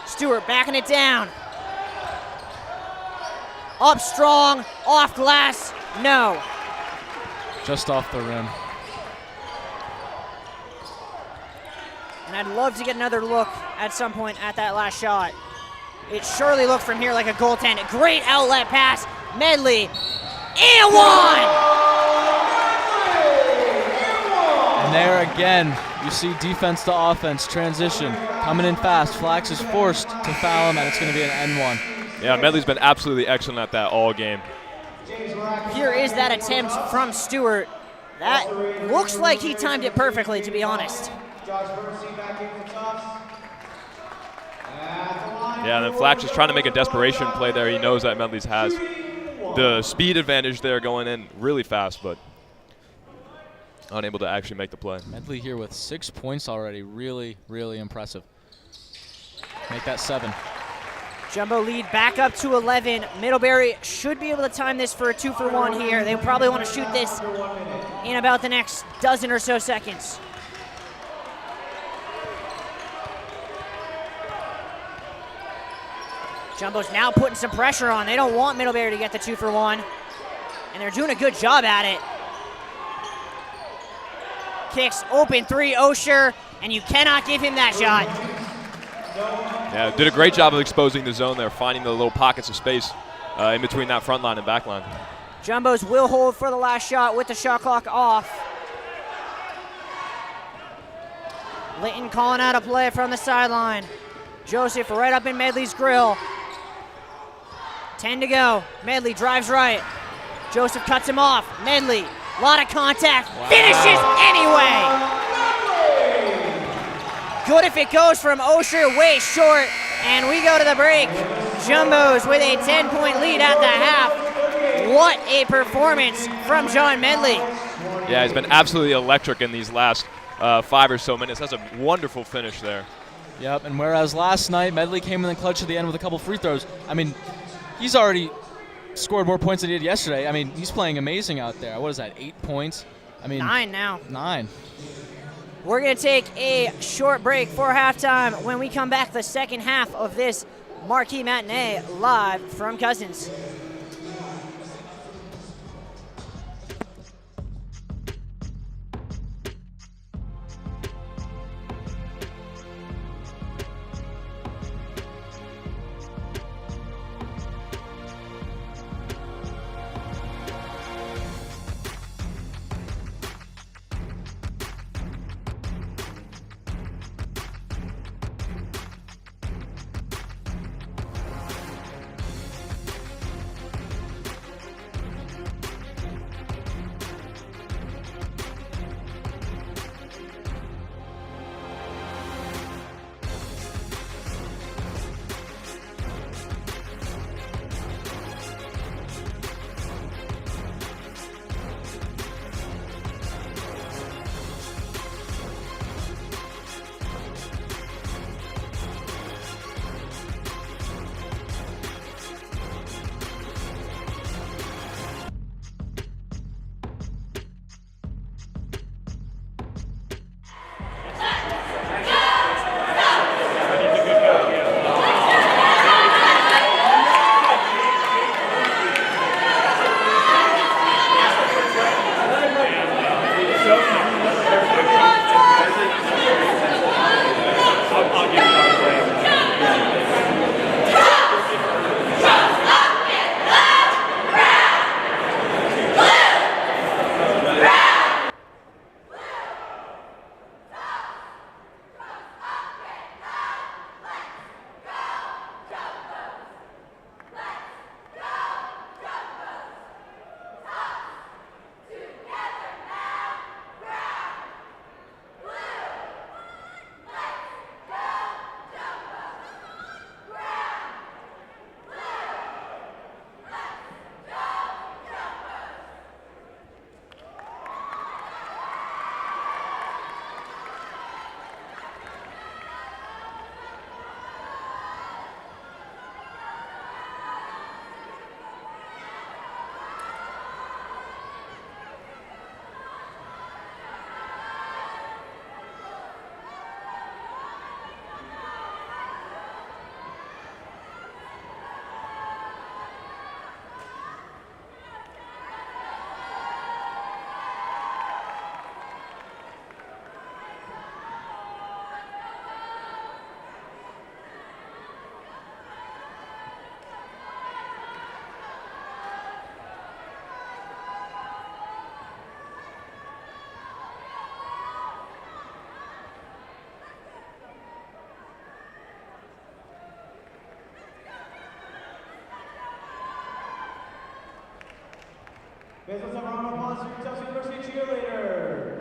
Stewart backing it down. Up strong, off glass, no. Just off the rim. And I'd love to get another look at some point at that last shot. It surely looked from here like a goaltend. Great outlet pass, Medley, and one! And there again, you see defense to offense transition. Coming in fast, Flax is forced to foul him, and it's going to be an N1. Yeah, Medley's been absolutely excellent at that all game. Here is that attempt from Stewart. That looks like he timed it perfectly, to be honest. Yeah, and then Flax is trying to make a desperation play there. He knows that Medley's has the speed advantage there going in really fast, but unable to actually make the play. Medley here with 6 points already. Really, really impressive. Make that 7. Jumbo lead back up to 11. Middlebury should be able to time this for a 2-for-1 here. They probably want to shoot this in about the next dozen or so seconds. Jumbo's now putting some pressure on. They don't want Middlebury to get the 2-for-1, and they're doing a good job at it. Kicks, open three, Osher, and you cannot give him that shot. Yeah, did a great job of exposing the zone there, finding the little pockets of space in between that front line and back line. Jumbos will hold for the last shot with the shot clock off. Litton calling out a play from the sideline. Joseph right up in Medley's grill. 10 to go. Medley drives right. Joseph cuts him off. Medley, a lot of contact. Wow. Finishes anyway. Good if it goes from Osher, way short. And we go to the break. Jumbos with a 10-point lead at the half. What a performance from John Medley. Yeah, he's been absolutely electric in these last 5 or so minutes. That's a wonderful finish there. Yep, and whereas last night Medley came in the clutch at the end with a couple free throws, I mean, he's already scored more points than he did yesterday. I mean, he's playing amazing out there. What is that, 8 points? I mean, 9 now. 9. We're going to take a short break for halftime. When we come back, the second half of this marquee matinee live from Cousins. Let's have a round of applause for Tufts University cheerleaders.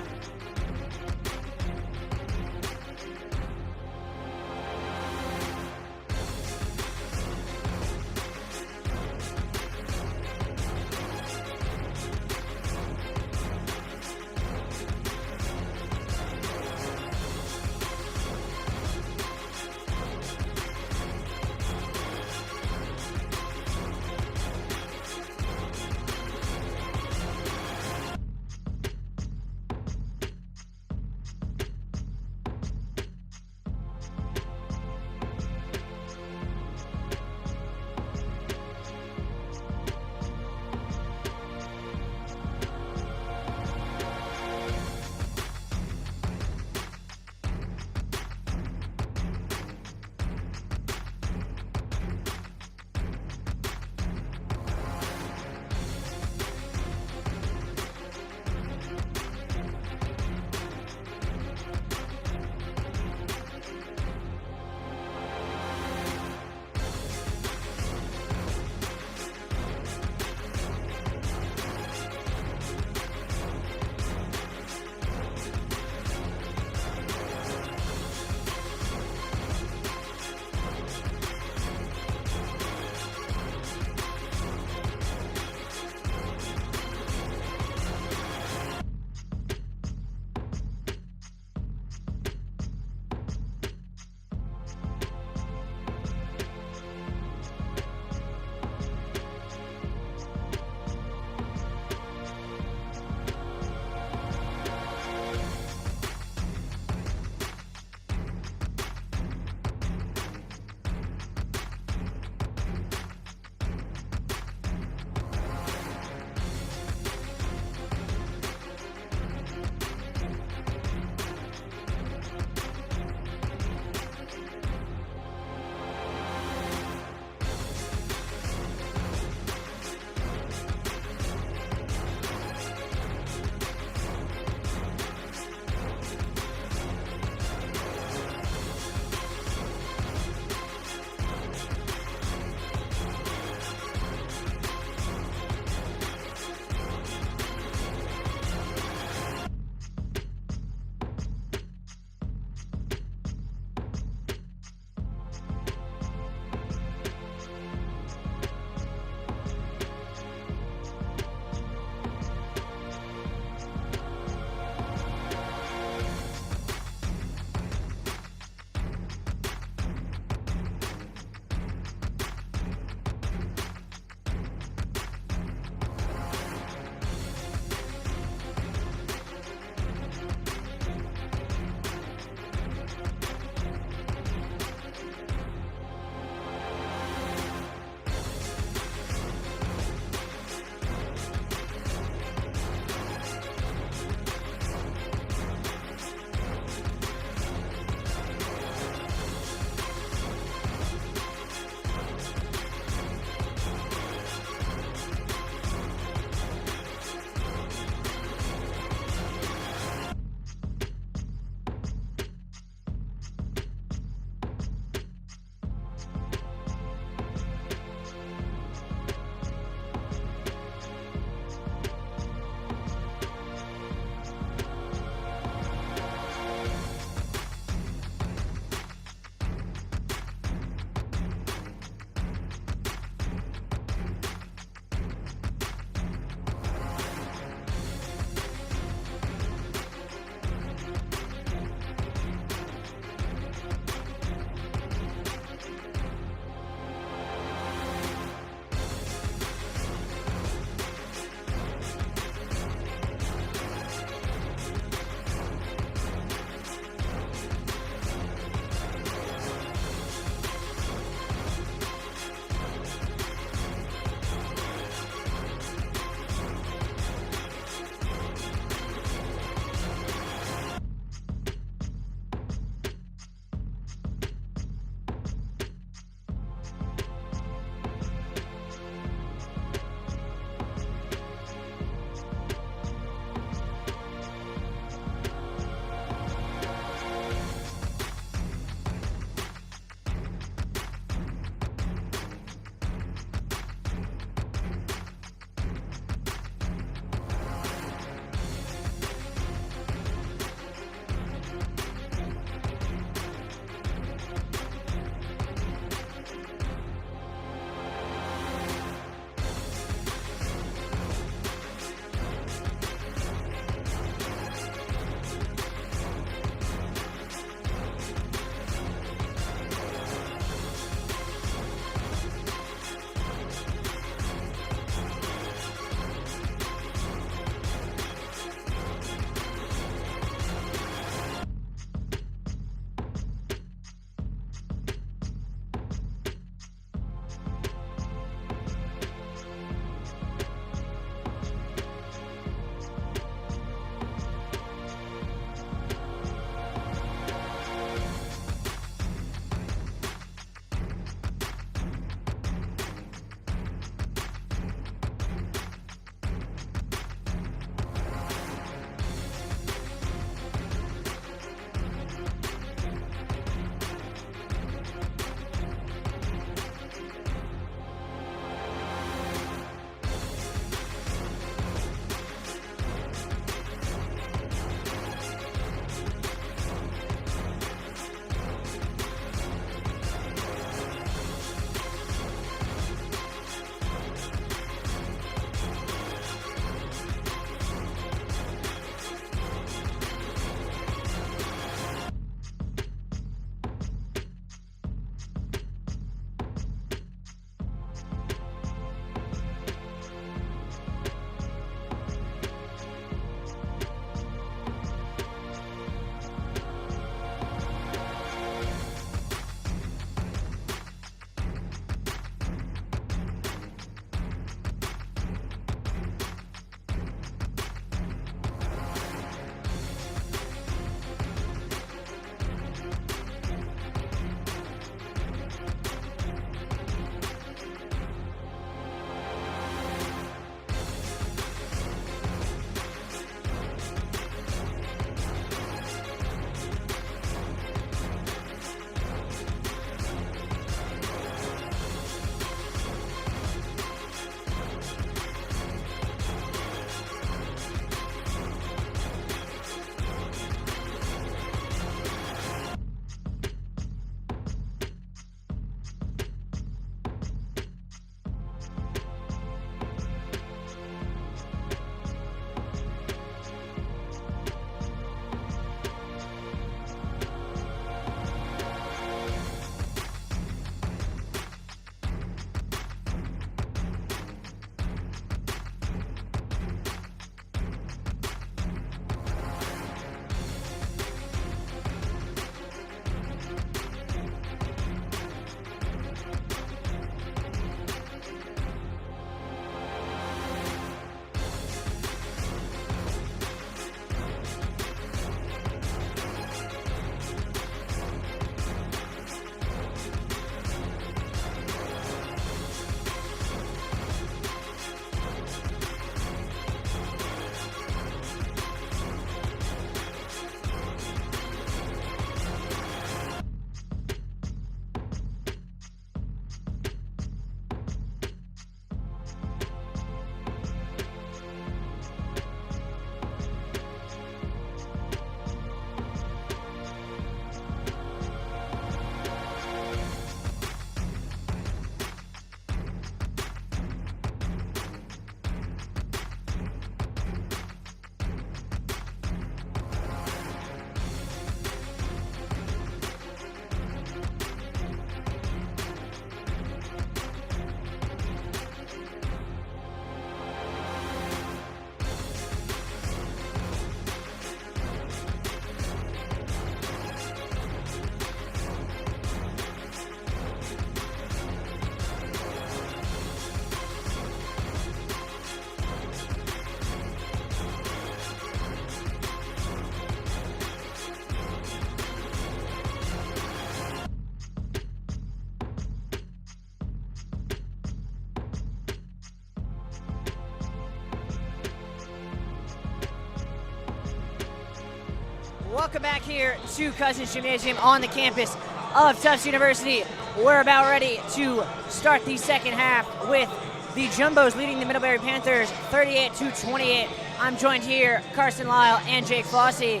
Welcome back here to Cousins Gymnasium on the campus of Tufts University. We're about ready to start the second half with the Jumbos leading the Middlebury Panthers 38-28. I'm joined here, Karsten Lyle and Jake Fossey.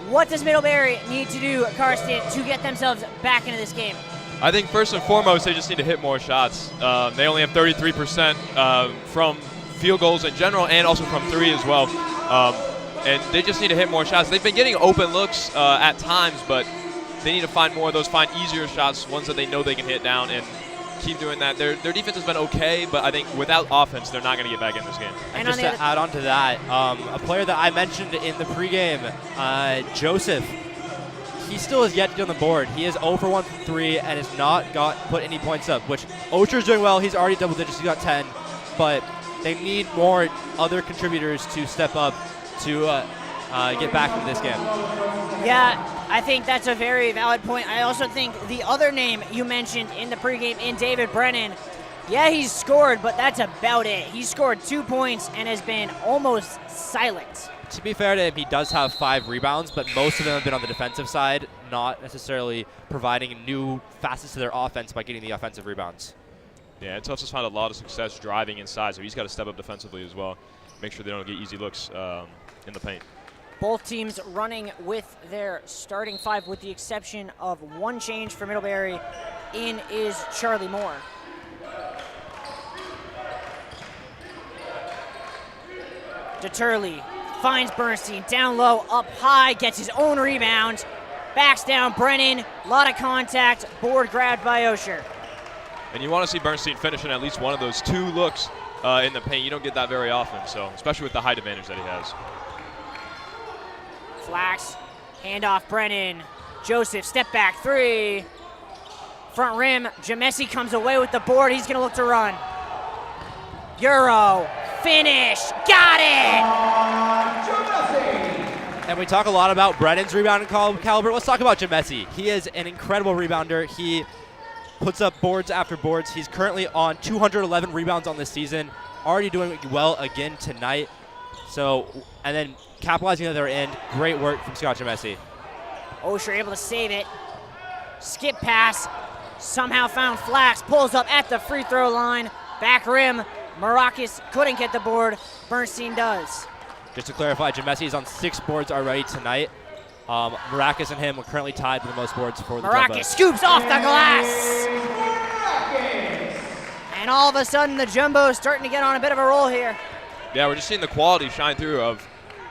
What does Middlebury need to do, Karsten, to get themselves back into this game? I think first and foremost, they just need to hit more shots. They only have 33% from field goals in general and also from three as well. And they just need to hit more shots. They've been getting open looks at times, but they need to find more of those, find easier shots, ones that they know they can hit down, and keep doing that. Their defense has been okay, but I think without offense, they're not going to get back in this game. And just to add on to that, a player that I mentioned in the pregame, Joseph, he still has yet to get on the board. He is 0 for 1 from 3 and has not put any points up, which Osher's doing well. He's already double digits. He got 10, but they need more other contributors to step up to get back into this game. Yeah, I think that's a very valid point. I also think the other name you mentioned in the pregame, in David Brennan, yeah, he's scored, but that's about it. He scored 2 points and has been almost silent. To be fair to him, he does have 5 rebounds, but most of them have been on the defensive side, not necessarily providing new facets to their offense by getting the offensive rebounds. Yeah, and Tufts has found a lot of success driving inside, so he's got to step up defensively as well. Make sure they don't get easy looks in the paint. Both teams running with their starting 5 with the exception of one change for Middlebury. In is Charlie Moore. DeTurley finds Bernstein down low, up high, gets his own rebound, backs down Brennan, a lot of contact, board grabbed by Osher. And you want to see Bernstein finishing at least one of those 2 looks in the paint. You don't get that very often, so especially with the height advantage that he has. Flax, handoff Brennan. Joseph, step back 3. Front rim, Jamesi comes away with the board. He's going to look to run. Euro, finish, got it! And we talk a lot about Brennan's rebounding caliber. Let's talk about Jamesi. He is an incredible rebounder. He puts up boards after boards. He's currently on 211 rebounds on this season. Already doing well again tonight. So, and then capitalizing on their end. Great work from Scott Jamesi. Osher able to save it. Skip pass. Somehow found Flax. Pulls up at the free throw line. Back rim. Maracas couldn't get the board. Bernstein does. Just to clarify, Jamesi is on 6 boards already tonight. Maracas and him are currently tied with the most boards for the Jumbos. Maracas scoops off the glass. And all of a sudden, the Jumbos starting to get on a bit of a roll here. Yeah, we're just seeing the quality shine through of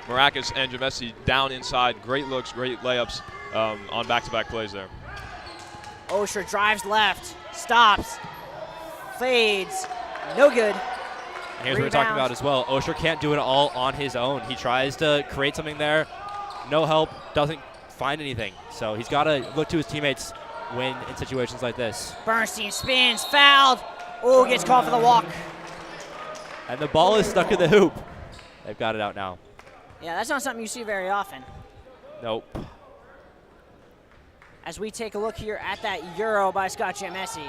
Maracas and Jamesi down inside. Great looks, great layups on back-to-back plays there. Osher drives left, stops, fades, no good. And here's what we're talking about as well. Osher can't do it all on his own. He tries to create something there. No help, doesn't find anything. So he's got to look to his teammates when in situations like this. Bernstein spins, fouled. Oh, gets called for the walk. And the ball is stuck in the hoop. They've got it out now. Yeah, that's not something you see very often. Nope. As we take a look here at that Euro by Scott Jamesi.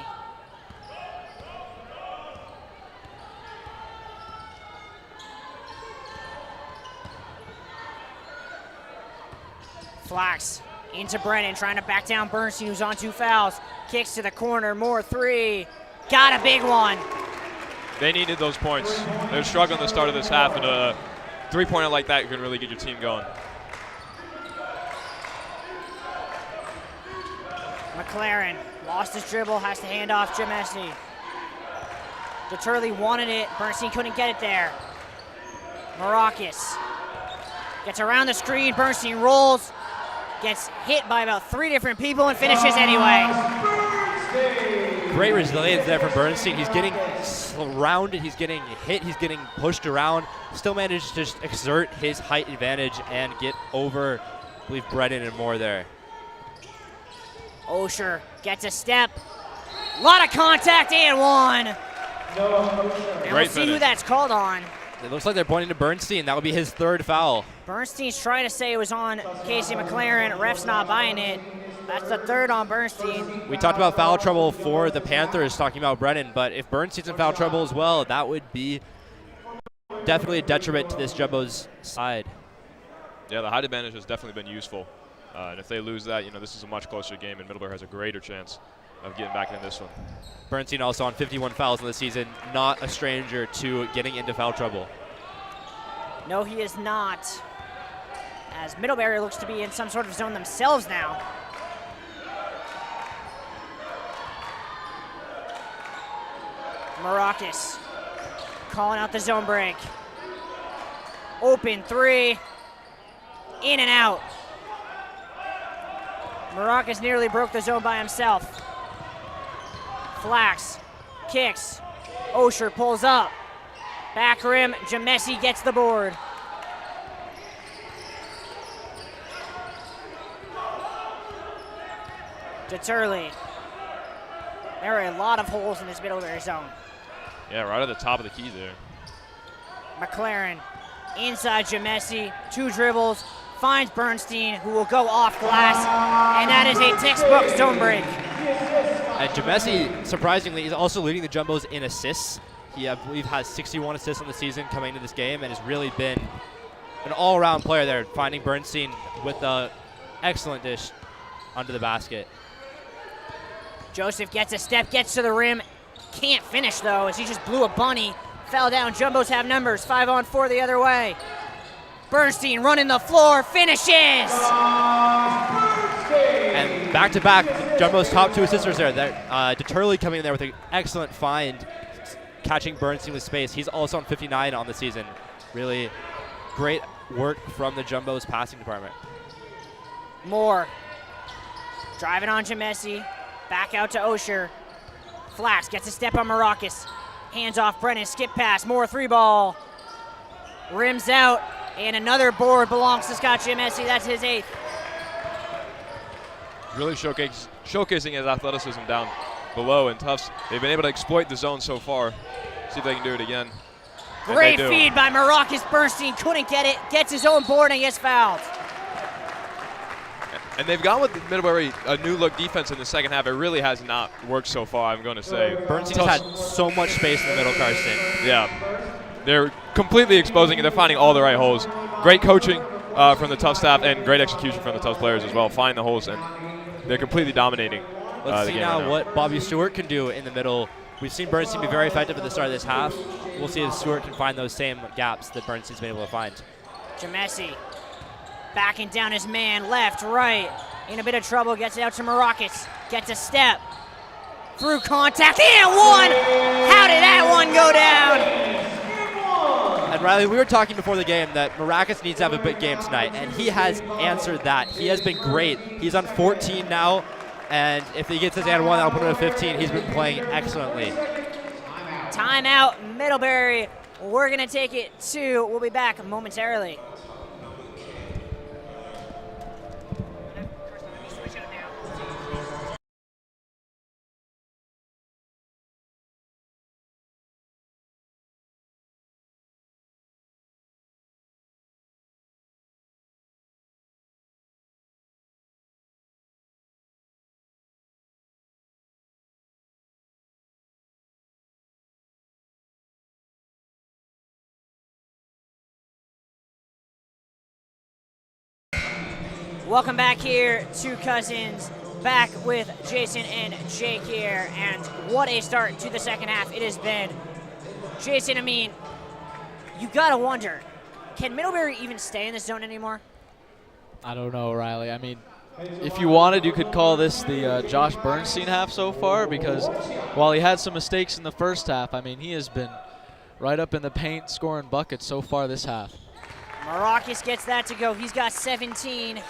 Flax into Brennan, trying to back down Bernstein, who's on 2 fouls. Kicks to the corner, Moore 3. Got a big one. They needed those points. They were struggling at the start of this half, and a 3-pointer like that can really get your team going. McLaren lost his dribble, has to hand off Jamesi. DeTurley wanted it, Bernstein couldn't get it there. Maracas gets around the screen, Bernstein rolls, gets hit by about 3 different people and finishes anyway. Great resilience there from Bernstein. He's getting surrounded, he's getting hit, he's getting pushed around. Still managed to just exert his height advantage and get over, I believe, Brennan and Moore there. Osher gets a step. A lot of contact and 1. And we'll see who that's called on. It looks like they're pointing to Bernstein. That would be his 3rd foul. Bernstein's trying to say it was on Casey McLaren. Ref's not buying it. That's the 3rd on Bernstein. We talked about foul trouble for the Panthers, talking about Brennan, but if Bernstein's in foul trouble as well, that would be definitely a detriment to this Jumbo's side. Yeah, the height advantage has definitely been useful. And if they lose that, this is a much closer game, and Middlebury has a greater chance of getting back in this one. Bernstein also on 51 fouls in the season, not a stranger to getting into foul trouble. No, he is not. As Middlebury looks to be in some sort of zone themselves now. Maracas calling out the zone break. Open three. In and out. Maracas nearly broke the zone by himself. Flax kicks. Osher pulls up. Back rim. Jamesi gets the board. Deturley. There are a lot of holes in this Middlebury zone. Yeah, right at the top of the key there. McLaren inside Jamesi, 2 dribbles, finds Bernstein, who will go off glass, and that is a textbook zone break. And Jamesi, surprisingly, is also leading the Jumbos in assists. He, I believe, has 61 assists on the season coming into this game and has really been an all-around player there, finding Bernstein with an excellent dish under the basket. Joseph gets a step, gets to the rim, can't finish though, as he just blew a bunny, fell down. Jumbos have numbers, 5-on-4 the other way. Bernstein running the floor, finishes! And back-to-back, Jumbo's top 2 assisters there. Deturley coming in there with an excellent find, catching Bernstein with space. He's also on 59 on the season. Really great work from the Jumbo's passing department. Moore driving on Jamesi, back out to Osher. Flax gets a step on Maracas. Hands off Brennan, skip pass, Moore 3-ball. Rims out, and another board belongs to Scott Jamesi. That's his 8th. Really showcasing his athleticism down below, and Tufts, they've been able to exploit the zone so far. See if they can do it again. Great feed by Maracas. Bernstein couldn't get it, gets his own board and gets fouled. And they've gone with Middlebury a new look defense in the second half. It really has not worked so far, I'm going to say. Bernstein's had so much space in the middle, Carson. Yeah. They're completely exposing it. They're finding all the right holes. Great coaching from the Tufts staff and great execution from the Tufts players as well. Find the holes, and they're completely dominating. Let's the see game now right what Bobby Stewart can do in the middle. We've seen Bernstein be very effective at the start of this half. We'll see if Stewart can find those same gaps that Bernstein's been able to find. Jamesi backing down his man, left, right. In a bit of trouble, gets it out to Maracas. Gets a step. Through contact, and 1! How did that one go down? And Riley, we were talking before the game that Maracas needs to have a big game tonight, and he has answered that. He has been great. He's on 14 now, and if he gets his and 1, that'll put him at 15. He's been playing excellently. Timeout, Middlebury. We're going to take it to, we'll be back momentarily. Welcome back here to Cousins, back with Jason and Jake here, and what a start to the second half it has been. Jason, I mean, you gotta wonder, can Middlebury even stay in this zone anymore? I don't know, Riley. I mean, if you wanted, you could call this the Josh Bernstein half so far, because while he had some mistakes in the first half, I mean, he has been right up in the paint scoring buckets so far this half. Maracas gets that to go. He's got 17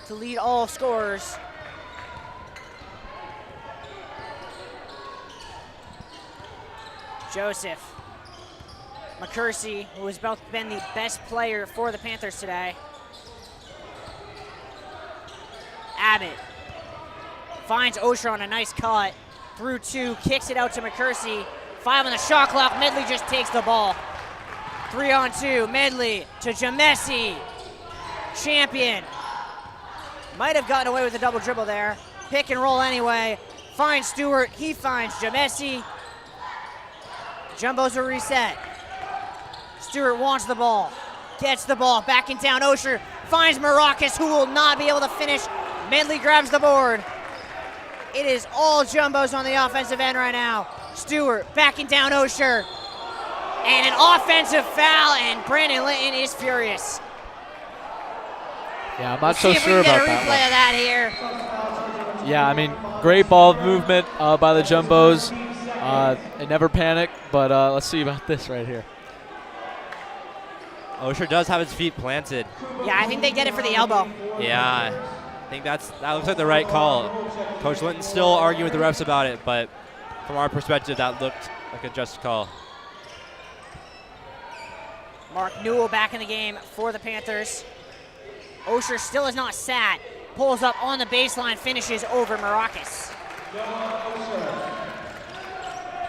to lead all scorers. Joseph. McCursey, who has both been the best player for the Panthers today. Abbott finds Osher on a nice cut. Through 2, kicks it out to McCursey. 5 on the shot clock. Medley just takes the ball. 3-on-2, Medley to Jamesi. Champion. Might have gotten away with a double dribble there. Pick and roll anyway. Finds Stewart, he finds Jamesi. Jumbos are reset. Stewart wants the ball. Gets the ball, backing down Osher. finds Maracas, who will not be able to finish. Medley grabs the board. It is all Jumbos on the offensive end right now. Stewart backing down Osher. And an offensive foul, and Brandon Linton is furious. Yeah, I'm not so sure about that. See if we can get a replay of that here. Yeah, I mean, great ball movement by the Jumbos. They never panic, but let's see about this right here. Osher does have his feet planted. Yeah, I think they get it for the elbow. Yeah, I think that looks like the right call. Coach Linton's still arguing with the refs about it, but from our perspective, that looked like a just call. Mark Newell back in the game for the Panthers. Osher still is not sat. Pulls up on the baseline, finishes over Maracas.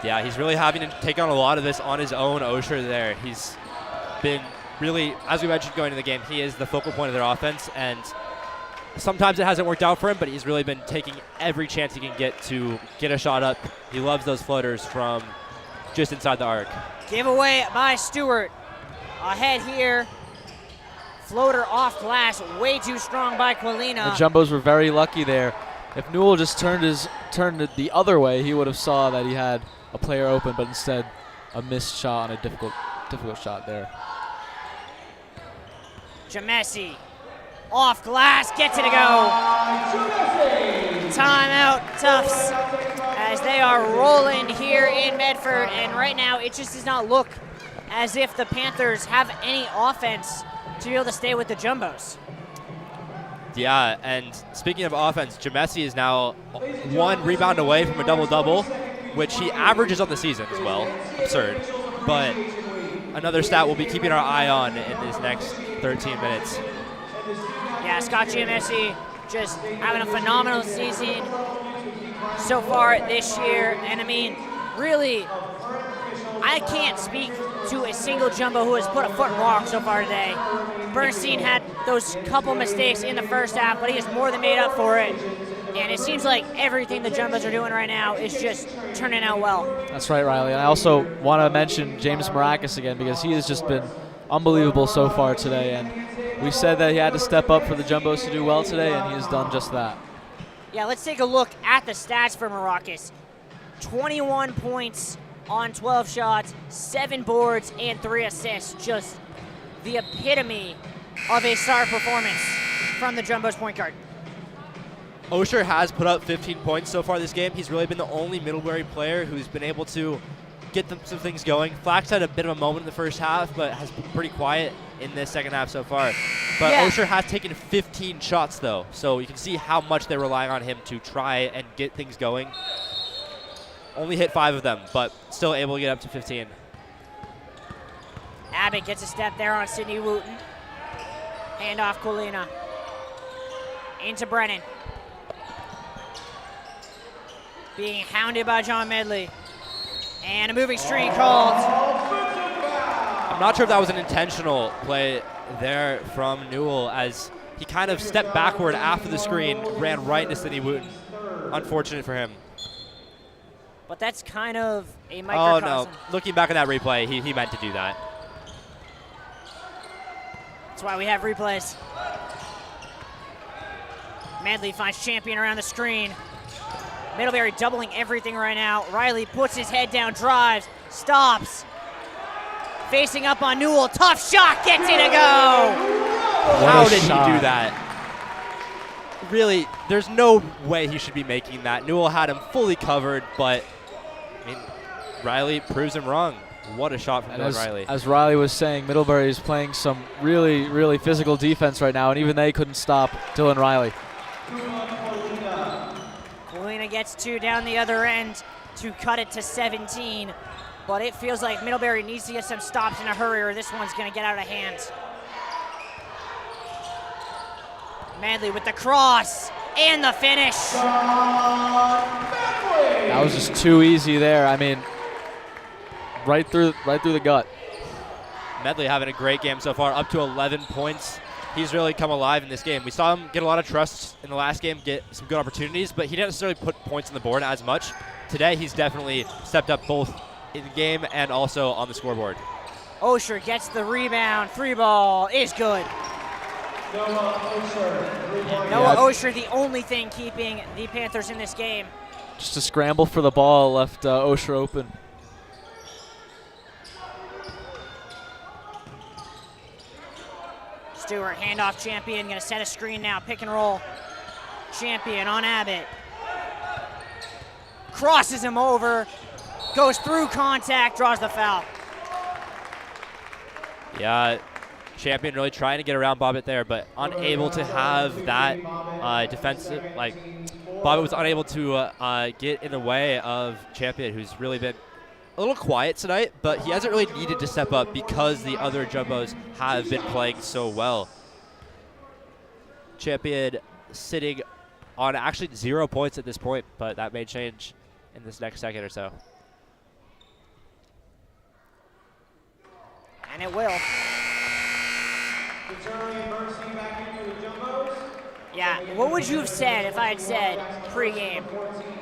Yeah, he's really having to take on a lot of this on his own, Osher there. He's been really, as we mentioned going into the game, he is the focal point of their offense, and sometimes it hasn't worked out for him, but he's really been taking every chance he can get to get a shot up. He loves those floaters from just inside the arc. Giveaway by Stewart. Ahead here. Floater off glass, way too strong by Quilina. The Jumbos were very lucky there. If Newell just turned it the other way, he would have saw that he had a player open, but instead a missed shot on a difficult shot there. Jamesi off glass, gets it to go. Timeout, Tufts, as they are rolling here in Medford, and right now it just does not look as if the Panthers have any offense to be able to stay with the Jumbos. Yeah, and speaking of offense, Jamesi is now 1 rebound away from a double-double, which he averages on the season as well. Absurd. But another stat we'll be keeping our eye on in these next 13 minutes. Yeah, Scott Jamesi just having a phenomenal season so far this year. And I mean, really, I can't speak to a single Jumbo who has put a foot wrong so far today. Bernstein had those couple mistakes in the first half, but he has more than made up for it. And it seems like everything the Jumbos are doing right now is just turning out well. That's right, Riley. And I also want to mention James Maracas again, because he has just been unbelievable so far today. And we said that he had to step up for the Jumbos to do well today, and he has done just that. Yeah, let's take a look at the stats for Maracas. 21 points on 12 shots, 7 boards, and 3 assists. Just the epitome of a star performance from the Jumbos point guard. Osher has put up 15 points so far this game. He's really been the only Middlebury player who's been able to get some things going. Flax had a bit of a moment in the first half, but has been pretty quiet in this second half so far. But yeah. Osher has taken 15 shots, though, so you can see how much they're relying on him to try and get things going. Only hit 5 of them, but still able to get up to 15. Abbott gets a step there on Sidney Wooten. Hand off Colina. Into Brennan. Being hounded by John Medley. And a moving screen called. I'm not sure if that was an intentional play there from Newell, as he kind of stepped backward after the screen, ran right into Sidney Wooten. Unfortunate for him. But that's kind of a microcosm. Oh, no. Looking back at that replay, he meant to do that. That's why we have replays. Medley finds Champion around the screen. Middlebury doubling everything right now. Riley puts his head down, drives, stops. Facing up on Newell. Tough shot, gets it to go. How did he do that? Really, there's no way he should be making that. Newell had him fully covered, but I mean, Riley proves him wrong. What a shot from Riley. As Riley was saying, Middlebury is playing some really, really physical defense right now, and even they couldn't stop Dylan Riley. Colina gets 2 down the other end to cut it to 17, but it feels like Middlebury needs to get some stops in a hurry, or this one's going to get out of hand. Medley with the cross and the finish. That was just too easy there. I mean, right through the gut. Medley having a great game so far, up to 11 points. He's really come alive in this game. We saw him get a lot of trust in the last game, get some good opportunities, but he didn't necessarily put points on the board as much. Today, he's definitely stepped up both in the game and also on the scoreboard. Osher gets the rebound. Free ball is good. Noah Osher, the only thing keeping the Panthers in this game. Just a scramble for the ball left Osher open. Stewart, handoff Champion, gonna set a screen now, pick and roll. Champion on Abbott. Crosses him over, goes through contact, draws the foul. Yeah, Champion really trying to get around Bobbitt there, but unable to have that defensive, Bobbitt was unable to get in the way of Champion, who's really been a little quiet tonight, but he hasn't really needed to step up because the other Jumbos have been playing so well. Champion sitting on actually 0 points at this point, but that may change in this next second or so. And it will. Yeah, what would you have said if I had said pregame?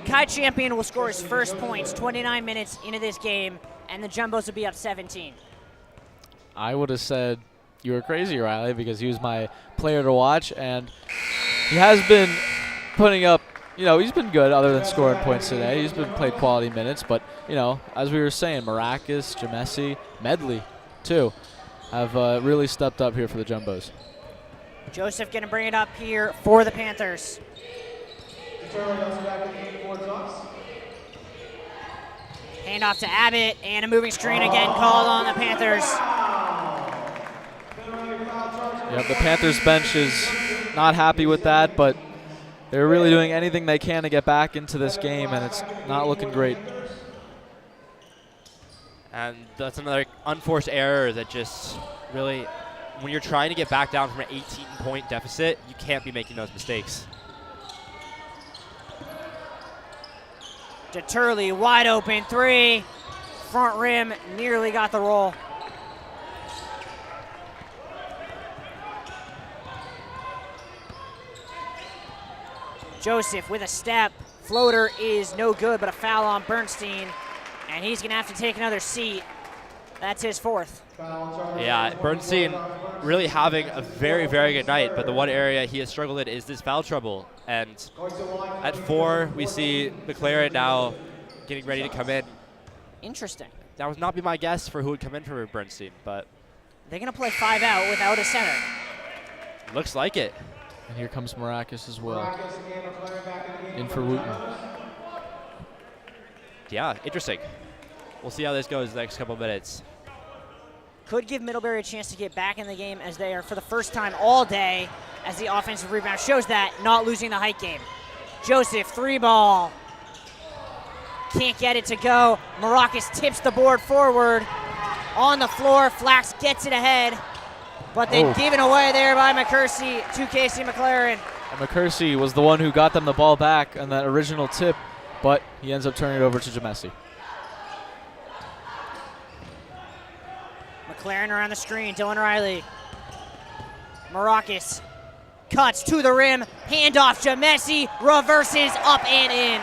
Kai Champion will score his first points 29 minutes into this game, and the Jumbos will be up 17. I would have said you were crazy, Riley, because he was my player to watch, and he has been putting up, he's been good other than scoring points today. He's been played quality minutes, but, as we were saying, Maracas, Jamesi, Medley, too, have really stepped up here for the Jumbos. Joseph going to bring it up here for the Panthers. Handoff to Abbott, and a moving screen again called on the Panthers. The Panthers bench is not happy with that, but they're really doing anything they can to get back into this game, and it's not looking great. And that's another unforced error that just really, when you're trying to get back down from an 18-point deficit, you can't be making those mistakes. Deturley, wide open three. Front rim, nearly got the roll. Joseph with a step. Floater is no good, but a foul on Bernstein. And he's going to have to take another seat. That's his fourth. Yeah, Bernstein really having a very, very good night, but the one area he has struggled in is this foul trouble. And at 4, we see McLaren now getting ready to come in. Interesting. That would not be my guess for who would come in for Bernstein, but they're going to play 5 out without a center. Looks like it. And here comes Maracas as well. In for Wooten. Yeah, interesting. We'll see how this goes the next couple of minutes. Could give Middlebury a chance to get back in the game, as they are for the first time all day, as the offensive rebound shows that, not losing the height game. Joseph, 3-ball. Can't get it to go. Maracas tips the board forward. On the floor, Flax gets it ahead. But they've given away there by McCursey to Casey McLaren. And McCursey was the one who got them the ball back on that original tip, but he ends up turning it over to Jamesi. McLaren around the screen, Dylan Riley. Maracas cuts to the rim, handoff, Jamesi reverses up and in.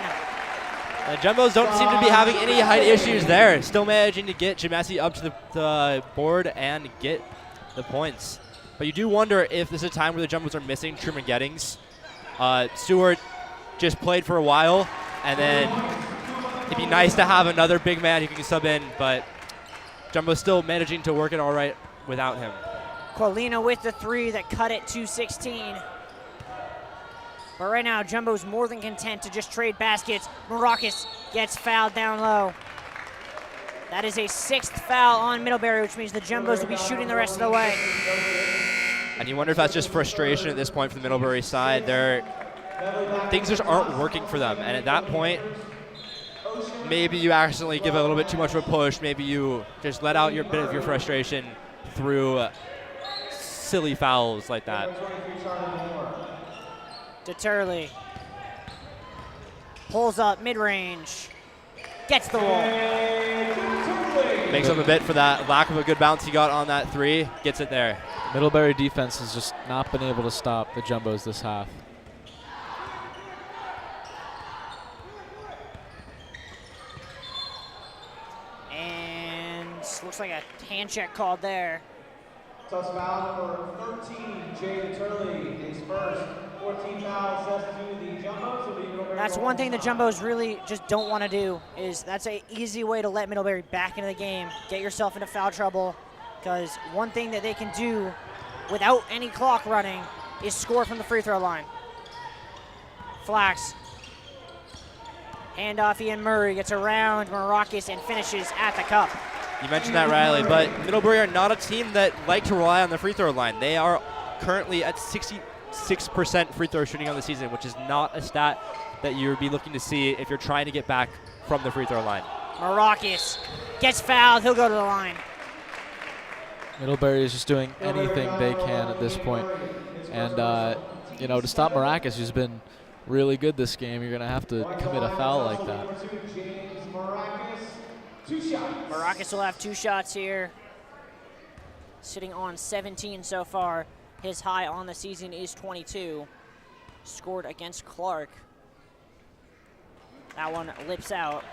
The Jumbos don't seem to be having any height issues there. Still managing to get Jamesi up to the board and get the points. But you do wonder if this is a time where the Jumbos are missing Truman Gettings. Stewart just played for a while, and then it'd be nice to have another big man who can sub in, but Jumbo's still managing to work it all right without him. Colina with the 3 that cut it to 16. But right now, Jumbo's more than content to just trade baskets. Maracas gets fouled down low. That is a 6th foul on Middlebury, which means the Jumbos will be shooting the rest of the way. And you wonder if that's just frustration at this point for the Middlebury side. Things just aren't working for them. And at that point, maybe you accidentally give a little bit too much of a push. Maybe you just let out your bit of your frustration through silly fouls like that. Deturley pulls up mid-range, gets the roll. Makes up a bit for that lack of a good bounce he got on that 3. Gets it there. Middlebury defense has just not been able to stop the Jumbos this half. And looks like a hand check called there. Tufts foul number 13, Jaden Turley, his first. 14 fouls set to the Jumbos. Will be Middlebury. That's one thing the Jumbos really just don't want to do, is that's an easy way to let Middlebury back into the game, get yourself into foul trouble, because one thing that they can do without any clock running is score from the free throw line. Flax. Handoff Ian Murray, gets around Marakis and finishes at the cup. You mentioned that, Riley, but Middlebury are not a team that like to rely on the free throw line. They are currently at 66% free throw shooting on the season, which is not a stat that you would be looking to see if you're trying to get back from the free throw line. Marakis gets fouled, he'll go to the line. Middlebury is just doing anything they can at this point. And, to stop Marakis, who's been really good this game, you're going to have to commit a foul like that. Marakis will have 2 shots here. Sitting on 17 so far. His high on the season is 22. Scored against Clark. That one lips out.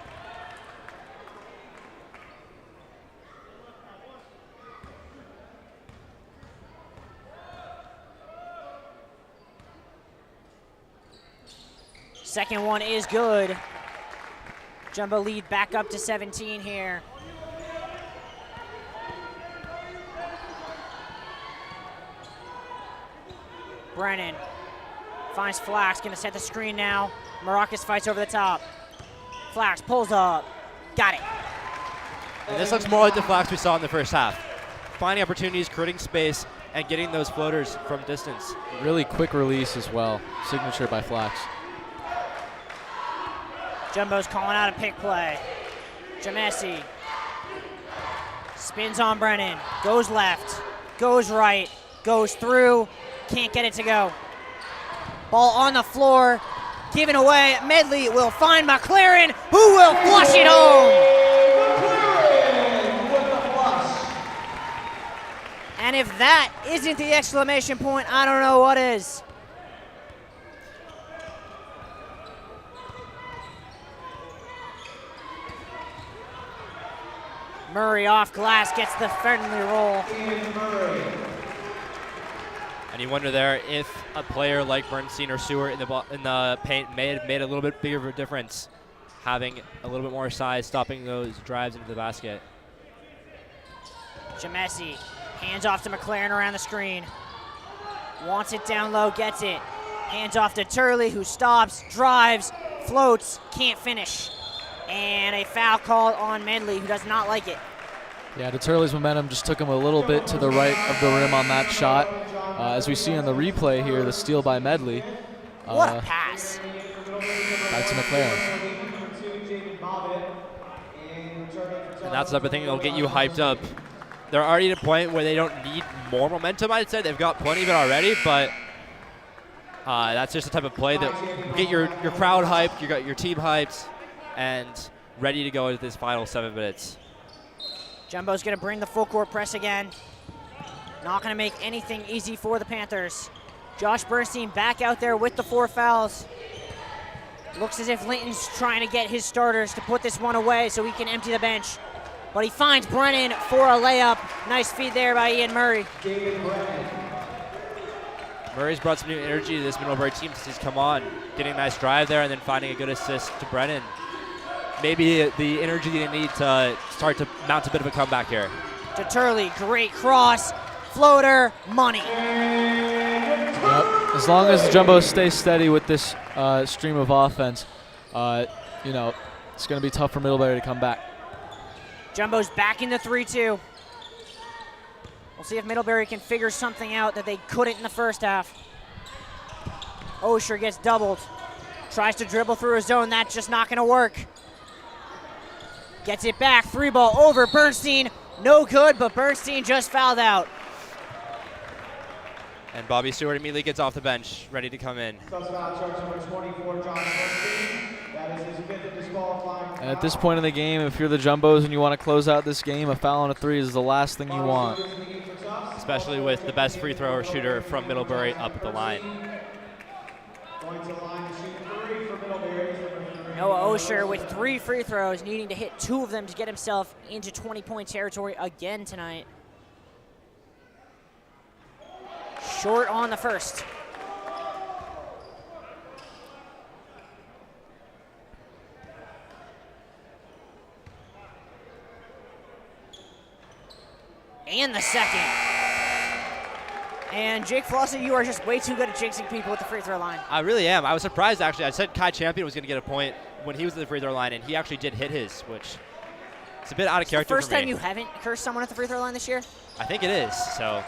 Second one is good. Jumbo lead back up to 17 here. Brennan finds Flax, gonna set the screen now. Marakis fights over the top. Flax pulls up, got it. And this looks more like the Flax we saw in the first half. Finding opportunities, creating space, and getting those floaters from distance. Really quick release as well. Signature by Flax. Jumbo's calling out a pick play. Jamesi spins on Brennan, goes left, goes right, goes through, can't get it to go. Ball on the floor, given away. Medley will find McLaren, who will flush it home. And if that isn't the exclamation point, I don't know what is. Murray off glass, gets the friendly roll. And you wonder there if a player like Bernstein or Stewart in the paint may have made a little bit bigger of a difference, having a little bit more size, stopping those drives into the basket. Jamesi hands off to McLaren around the screen. Wants it down low, gets it. Hands off to Turley, who stops, drives, floats, can't finish. And a foul called on Medley, who does not like it. Yeah, Turley's momentum just took him a little bit to the right of the rim on that shot. As we see on the replay here, the steal by Medley. What a pass. Back to McLaren. And that's the type of thing that'll get you hyped up. They're already at a point where they don't need more momentum, I'd say. They've got plenty of it already, but that's just the type of play that will get your crowd hyped, you got your team hyped, and ready to go into this final 7 minutes. Jumbo's going to bring the full court press again. Not going to make anything easy for the Panthers. Josh Bernstein back out there with the 4 fouls. Looks as if Linton's trying to get his starters to put this one away so he can empty the bench. But he finds Brennan for a layup. Nice feed there by Ian Murray. Murray's brought some new energy to this Middlebury team since he's come on. Getting a nice drive there and then finding a good assist to Brennan. Maybe the energy they need to start to mount a bit of a comeback here. To Turley, great cross, floater, money. Yep. As long as the Jumbos stay steady with this stream of offense, it's going to be tough for Middlebury to come back. Jumbo's back in the 3-2. We'll see if Middlebury can figure something out that they couldn't in the first half. Osher gets doubled. Tries to dribble through a zone. That's just not going to work. Gets it back. 3-ball over Bernstein. No good, but Bernstein just fouled out. And Bobby Stewart immediately gets off the bench, ready to come in. And at this point in the game, if you're the Jumbos and you want to close out this game, a foul on a 3 is the last thing you want. Especially with the best free thrower shooter from Middlebury up at the line. Noah Osher with 3 free throws, needing to hit 2 of them to get himself into 20-point territory again tonight. Short on the first. And the second. And Jake Flosser, you are just way too good at jinxing people at the free throw line. I really am. I was surprised, actually. I said Kai Champion was going to get a point when he was at the free throw line, and he actually did hit his, which it's a bit out of character for me. First time you haven't cursed someone at the free throw line this year? I think it is, so.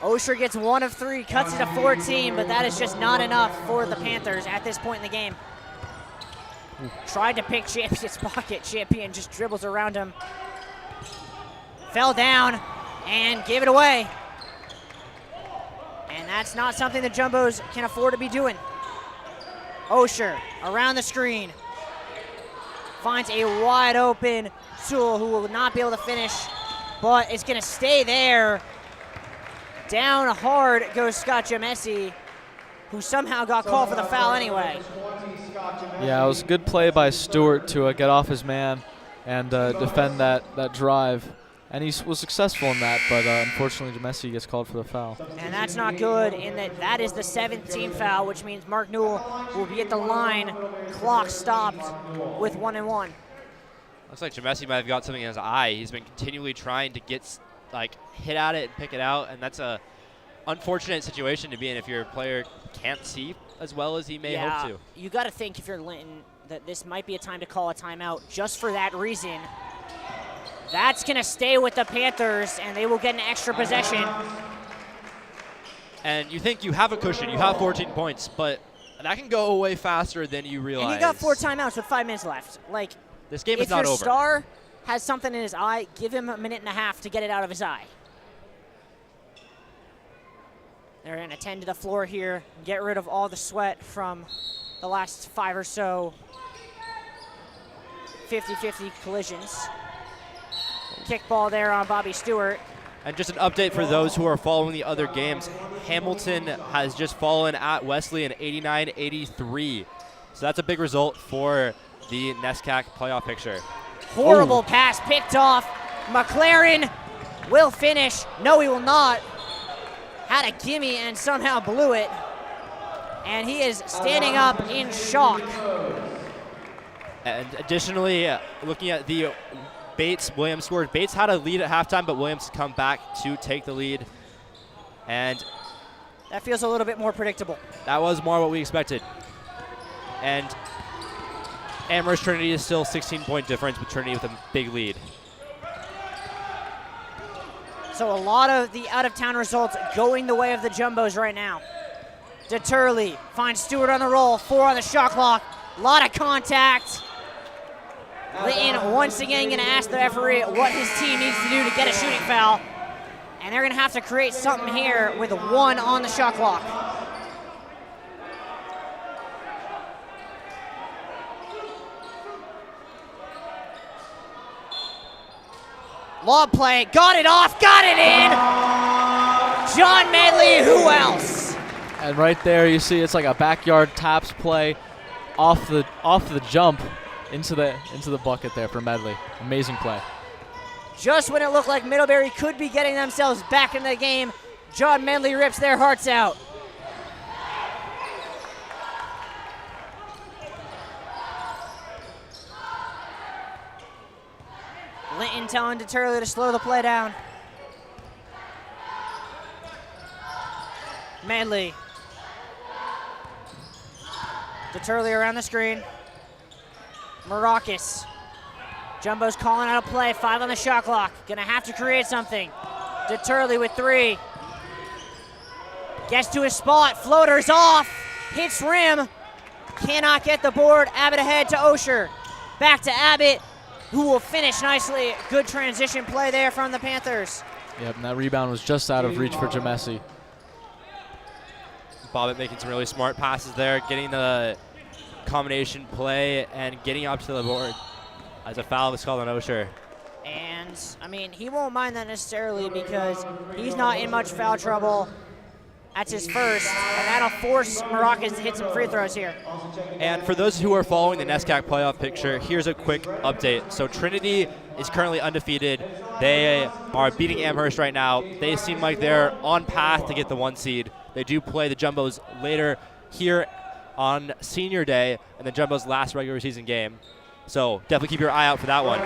Osher gets 1 of 3, cuts it to 14, but that is just not enough for the Panthers at this point in the game. Tried to pick Champion's pocket. Champion just dribbles around him. Fell down and gave it away. And that's not something the Jumbos can afford to be doing. Osher around the screen. Finds a wide open Sewell, who will not be able to finish, but it's going to stay there. Down hard goes Scott Jamesi, who somehow got called for the foul anyway. Yeah, it was a good play by Stewart to get off his man and defend that drive. And he was successful in that, but unfortunately Jamesi gets called for the foul. And that's not good in that is the 7th team foul, which means Mark Newell will be at the line. Clock stopped with 1 and 1. Looks like Jamesi might have got something in his eye. He's been continually trying to get, hit at it and pick it out, and that's a unfortunate situation to be in if your player can't see as well as he may hope to. You got to think, if you're Linton, that this might be a time to call a timeout just for that reason. That's going to stay with the Panthers, and they will get an extra possession. And you think you have a cushion, you have 14 points, but that can go away faster than you realize. And you got 4 timeouts with 5 minutes left. This game is not over. If your star has something in his eye, give him a minute and a half to get it out of his eye. They're going to tend to the floor here, get rid of all the sweat from the last 5 or so 50-50 collisions. Kickball there on Bobby Stewart. And just an update for those who are following the other games. Hamilton has just fallen at Wesley in 89-83. So that's a big result for the NESCAC playoff picture. Horrible pass picked off. McLaren will finish. No, he will not. Had a gimme and somehow blew it. And he is standing up in shock. And additionally, looking at the Bates-Williams scored. Bates had a lead at halftime, but Williams come back to take the lead. And that feels a little bit more predictable. That was more what we expected. And Amherst Trinity is still 16-point difference with Trinity with a big lead. So a lot of the out-of-town results going the way of the Jumbos right now. DeTurley finds Stewart on the roll, 4 on the shot clock. A lot of contact. Linton once again going to ask the referee what his team needs to do to get a shooting foul. And they're going to have to create something here with 1 on the shot clock. Lob play, got it off, got it in! John Medley, who else? And right there you see it's like a backyard taps play off the jump into the bucket there for Medley. Amazing play. Just when it looked like Middlebury could be getting themselves back into the game, John Medley rips their hearts out. Linton telling DeTurley to slow the play down. Medley. DeTurley around the screen. Marakis. Jumbo's calling out a play, 5 on the shot clock. Gonna have to create something. DeTurley with 3. Gets to his spot, floaters off, hits rim. Cannot get the board, Abbott ahead to Osher. Back to Abbott, who will finish nicely. Good transition play there from the Panthers. Yep, and that rebound was just out of reach for Jamesi. Bobbitt making some really smart passes there, getting the combination play and getting up to the board as a foul is called on Osher. And, I mean, he won't mind that necessarily because he's not in much foul trouble That's his first, and that'll force Maracas to hit some free throws here. And for those who are following the NESCAC playoff picture, here's a quick update. So Trinity is currently undefeated. They are beating Amherst right now. They seem like they're on path to get the 1 seed. They do play the Jumbos later here on Senior Day and the Jumbos' last regular season game. So definitely keep your eye out for that one.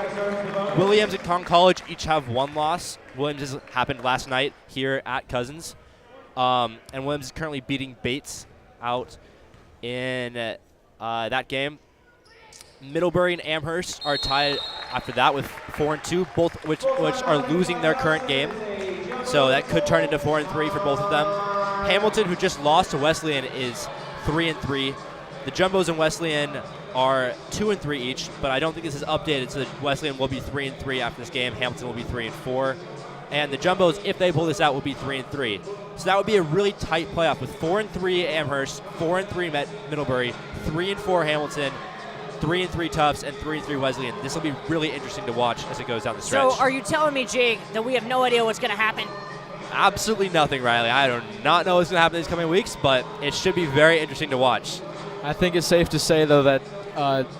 Williams and Conn College each have 1 loss. Williams has happened last night here at Cousins. And Williams is currently beating Bates out in that game. Middlebury and Amherst are tied after that with 4-2, both which are losing their current game. So that could turn into 4-3 for both of them. Hamilton, who just lost to Wesleyan, is 3-3. The Jumbos and Wesleyan are 2-3 each, but I don't think this is updated, so Wesleyan will be 3-3 after this game. Hamilton will be 3-4. And the Jumbos, if they pull this out, will be 3-3. So that would be a really tight playoff with 4-3 Amherst, 4-3 Middlebury, 3-4 Hamilton, 3-3 Tufts, and 3-3 Wesleyan. This will be really interesting to watch as it goes down the stretch. So are you telling me, Jake, that we have no idea what's going to happen? Absolutely nothing, Riley. I do not know what's going to happen these coming weeks, but it should be very interesting to watch. I think it's safe to say, though, that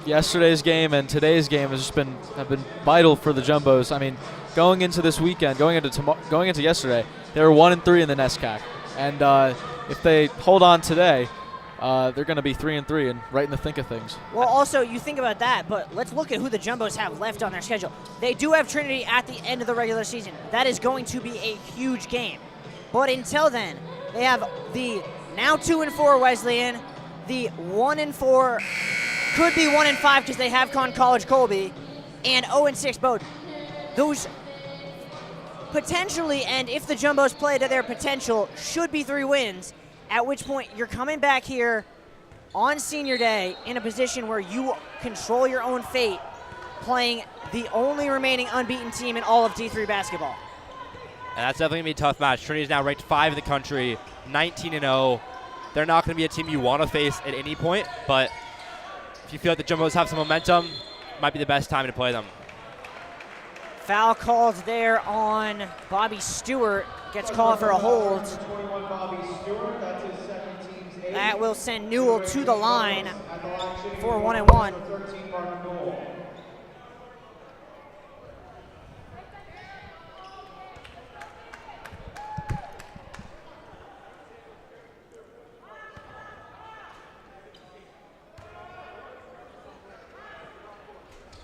yesterday's game and today's game have been vital for the Jumbos. I mean, going into this weekend, going into yesterday, they were 1-3 in the NESCAC, and if they hold on today, they're going to be 3-3 and right in the thick of things. Well, also, you think about that, but let's look at who the Jumbos have left on their schedule. They do have Trinity at the end of the regular season. That is going to be a huge game. But until then, they have the now 2-4 Wesleyan, the 1-4, could be 1-5 because they have Conn College Colby, and 0-6 Bowdoin. Those potentially, and if the Jumbos play to their potential, should be 3 wins, at which point you're coming back here on Senior Day in a position where you control your own fate, playing the only remaining unbeaten team in all of D3 basketball. And that's definitely going to be a tough match. Trinity is now ranked 5 in the country, 19-0. They're not going to be a team you want to face at any point, but if you feel like the Jumbos have some momentum, it might be the best time to play them. Foul called there on Bobby Stewart. Gets called for a hold. That will send Newell to the line for 1-1.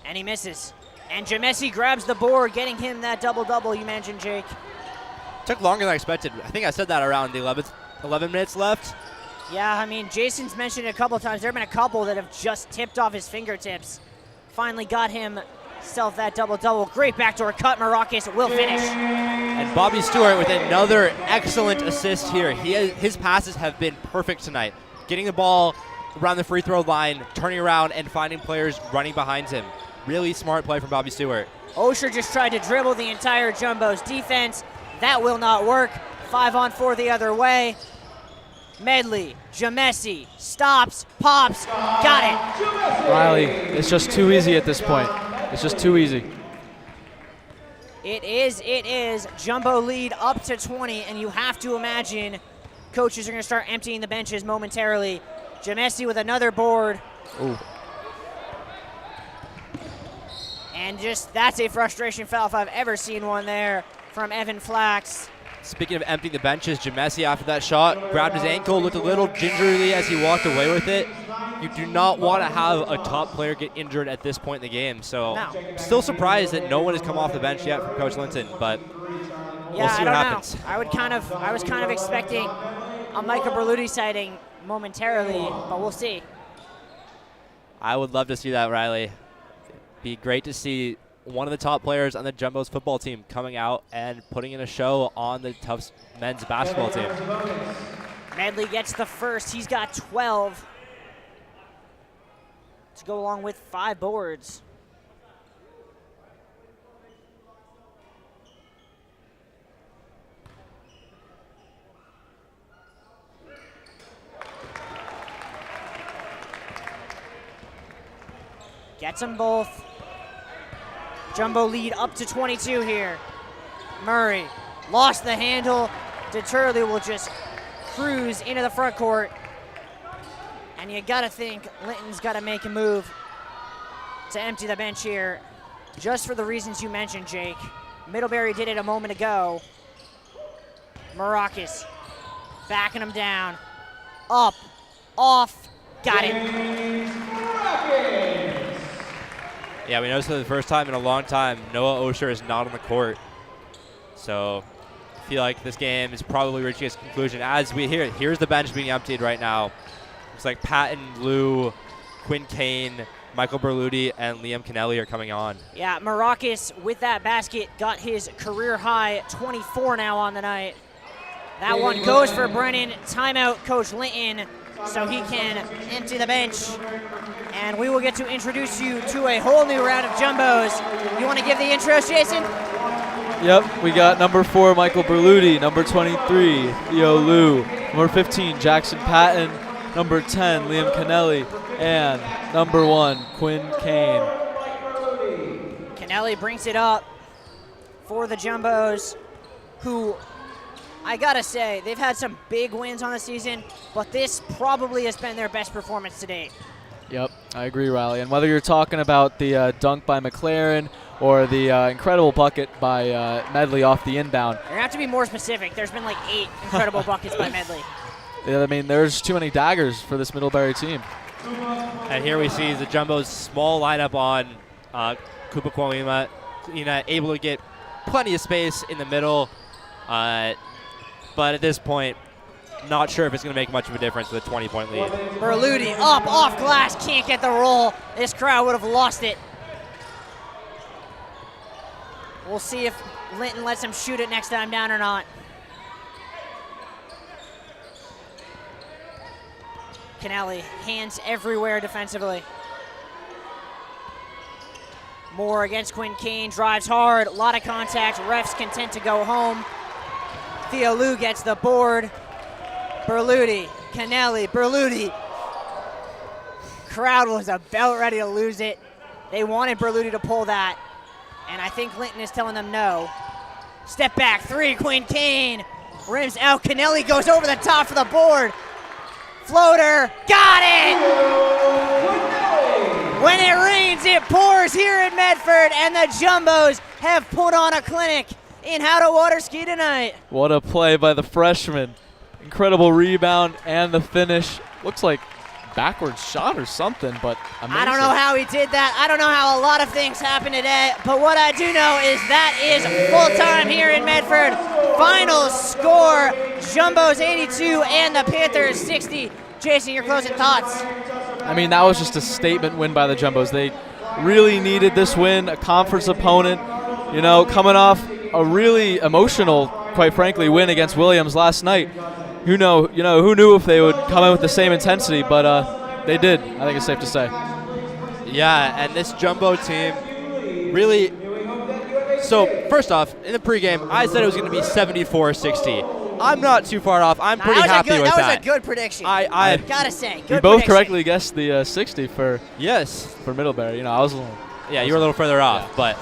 And he misses. And Jamesi grabs the board, getting him that double-double you mentioned, Jake. Took longer than I expected. I think I said that around the 11 minutes left. Yeah, I mean, Jason's mentioned it a couple of times. There have been a couple that have just tipped off his fingertips. Finally got himself that double-double. Great backdoor cut. Maracas will finish. And Bobby Stewart with another excellent assist here. His passes have been perfect tonight. Getting the ball around the free throw line, turning around, and finding players running behind him. Really smart play from Bobby Stewart. Osher just tried to dribble the entire Jumbos defense. That will not work. 5-on-4 the other way. Medley, Jamesi, stops, pops, got it. Riley, it's just too easy at this point. It's just too easy. It is. Jumbo lead up to 20, and you have to imagine coaches are going to start emptying the benches momentarily. Jamesi with another board. Ooh. And that's a frustration foul if I've ever seen one there from Evan Flax. Speaking of emptying the benches, Jamesi after that shot grabbed his ankle, looked a little gingerly as he walked away with it. You do not want to have a top player get injured at this point in the game. So still surprised that no one has come off the bench yet from Coach Linton, but we'll see what happens. I was kind of expecting a Micah Berluti sighting momentarily, but we'll see. I would love to see that, Riley. Be great to see one of the top players on the Jumbos football team coming out and putting in a show on the Tufts men's basketball team. Medley gets the first. He's got 12 to go along with 5 boards. Gets them both. Jumbo lead up to 22 here. Murray lost the handle. Deturley will just cruise into the front court. And you got to think Linton's got to make a move to empty the bench here, just for the reasons you mentioned, Jake. Middlebury did it a moment ago. Maracas backing him down. Up, off, got it. Yeah, we noticed for the first time in a long time, Noah Osher is not on the court. So I feel like this game is probably reaching its conclusion as we hear. Here's the bench being emptied right now. Looks like Patton, Lou, Quinn Kane, Michael Berluti, and Liam Kennelly are coming on. Yeah, Maracas with that basket got his career high 24 now on the night. That one goes for Brennan. Timeout, Coach Linton, so he can empty the bench. And we will get to introduce you to a whole new round of Jumbos. You want to give the intros, Jason? Yep, we got number 4, Michael Berluti, number 23, Theo Liu, number 15, Jackson Patton, number 10, Liam Kennelly, and number 1, Quinn Kane. Kennelly brings it up for the Jumbos, who, I gotta say, they've had some big wins on the season, but this probably has been their best performance to date. Yep, I agree, Riley. And whether you're talking about the dunk by McLaren or the incredible bucket by Medley off the inbound. You're gonna have to be more specific. There's been like 8 incredible buckets by Medley. Yeah, I mean, there's too many daggers for this Middlebury team. And here we see the Jumbos' small lineup on Kupa Kwamina, able to get plenty of space in the middle. But at this point, not sure if it's going to make much of a difference with a 20-point lead. Berluti up, off glass, can't get the roll. This crowd would have lost it. We'll see if Linton lets him shoot it next time down or not. Kennelly, hands everywhere defensively. Moore against Quinn Kane, drives hard, a lot of contact, refs content to go home. Theo Liu gets the board. Berluti, Kennelly, Berluti. Crowd was about ready to lose it. They wanted Berluti to pull that, and I think Linton is telling them no. Step back, 3, Quinn Kane. Rims out, Kennelly goes over the top for the board. Floater, got it! When it rains, it pours here in Medford, and the Jumbos have put on a clinic in how to water ski tonight. What a play by the freshman. Incredible rebound and the finish. Looks like backwards shot or something, but amazing. I don't know how he did that. I don't know how a lot of things happen today, but what I do know is that is full time here in Medford. Final score, Jumbos 82 and the Panthers 60. Jason, your closing thoughts? I mean, that was just a statement win by the Jumbos. They really needed this win, a conference opponent, you know, coming off a really emotional, quite frankly, win against Williams last night. Who knew if they would come in with the same intensity, but they did, I think it's safe to say. Yeah, and this Jumbo team really, so first off, in the pregame, I said it was going to be 74-60. I'm not too far off. I'm pretty happy with that. That was a good prediction. I gotta say, good We both prediction. correctly guessed the 60 for Middlebury. You know, I was a little. Yeah, you were a little further off. But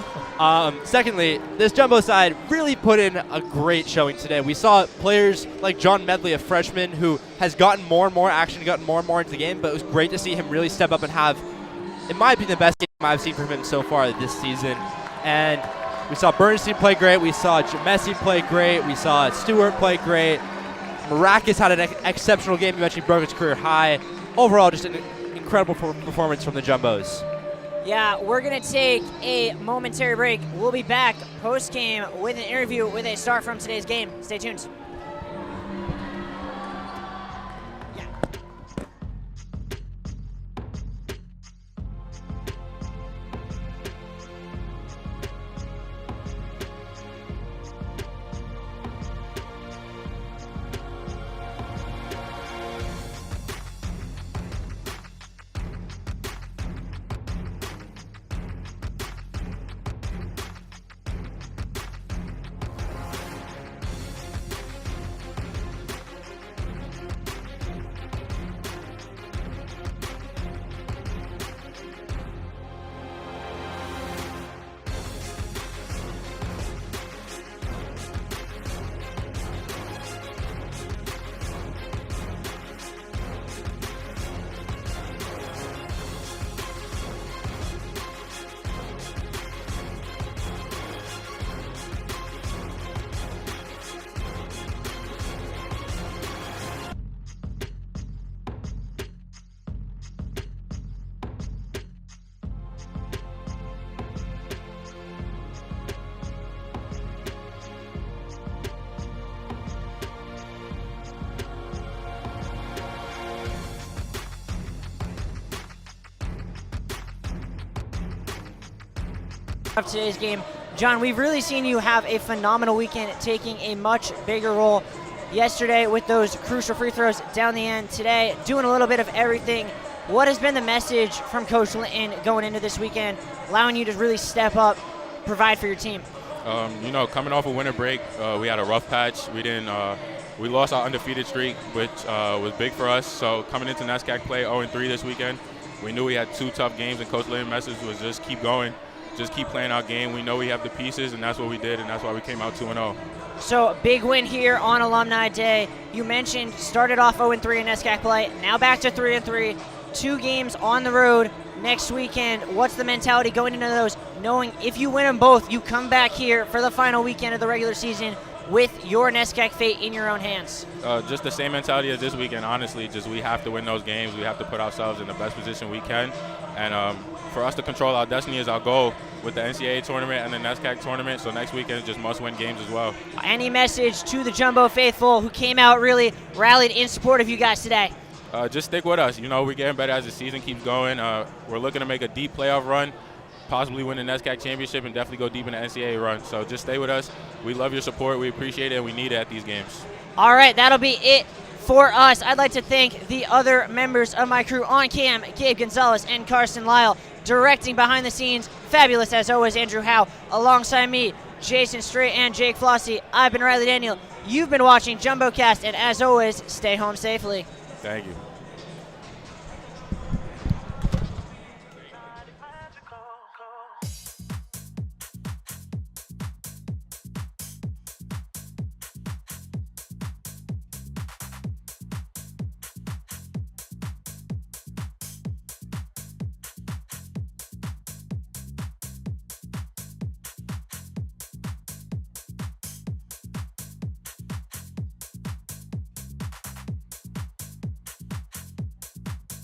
secondly, this Jumbo side really put in a great showing today. We saw players like John Medley, a freshman who has gotten more and more action, gotten more and more into the game, but it was great to see him really step up and have, in my opinion, the best game I've seen from him so far this season. And we saw Bernstein play great. We saw Messi play great. We saw Stewart play great. Maracas had an exceptional game. He mentioned broke his career high. Overall, just an incredible performance from the Jumbos. Yeah, we're going to take a momentary break. We'll be back post-game with an interview with a star from today's game. Stay tuned. of today's game. John, we've really seen you have a phenomenal weekend, taking a much bigger role yesterday with those crucial free throws down the end. Today, doing a little bit of everything. What has been the message from Coach Linton going into this weekend, allowing you to really step up, provide for your team? Coming off a winter break, we had a rough patch. We lost our undefeated streak, which was big for us. So coming into NESCAC play 0-3 this weekend, we knew we had 2 tough games, and Coach Linton's message was just keep going. Just keep playing our game. We know we have the pieces, and that's what we did, and that's why we came out 2-0. So, big win here on Alumni Day. You mentioned started off 0-3 in NESCAC play, now back to 3-3. 2 games on the road next weekend. What's the mentality going into those, knowing if you win them both, you come back here for the final weekend of the regular season with your NESCAC fate in your own hands? Just the same mentality as this weekend, honestly. Just we have to win those games. We have to put ourselves in the best position we can. And for us to control our destiny is our goal with the NCAA tournament and the NESCAC tournament. So next weekend is just must-win games as well. Any message to the Jumbo faithful who came out, really rallied in support of you guys today? Just stick with us. We're getting better as the season keeps going. We're looking to make a deep playoff run, possibly win the NESCAC championship, and definitely go deep in the NCAA run. So just stay with us. We love your support. We appreciate it, and we need it at these games. All right, that'll be it for us. I'd like to thank the other members of my crew on cam, Gabe Gonzalez and Carson Lyle, directing behind the scenes. Fabulous as always, Andrew Howe, alongside me, Jason Strait and Jake Flossie. I've been Riley Daniel. You've been watching JumboCast, and as always, stay home safely. Thank you.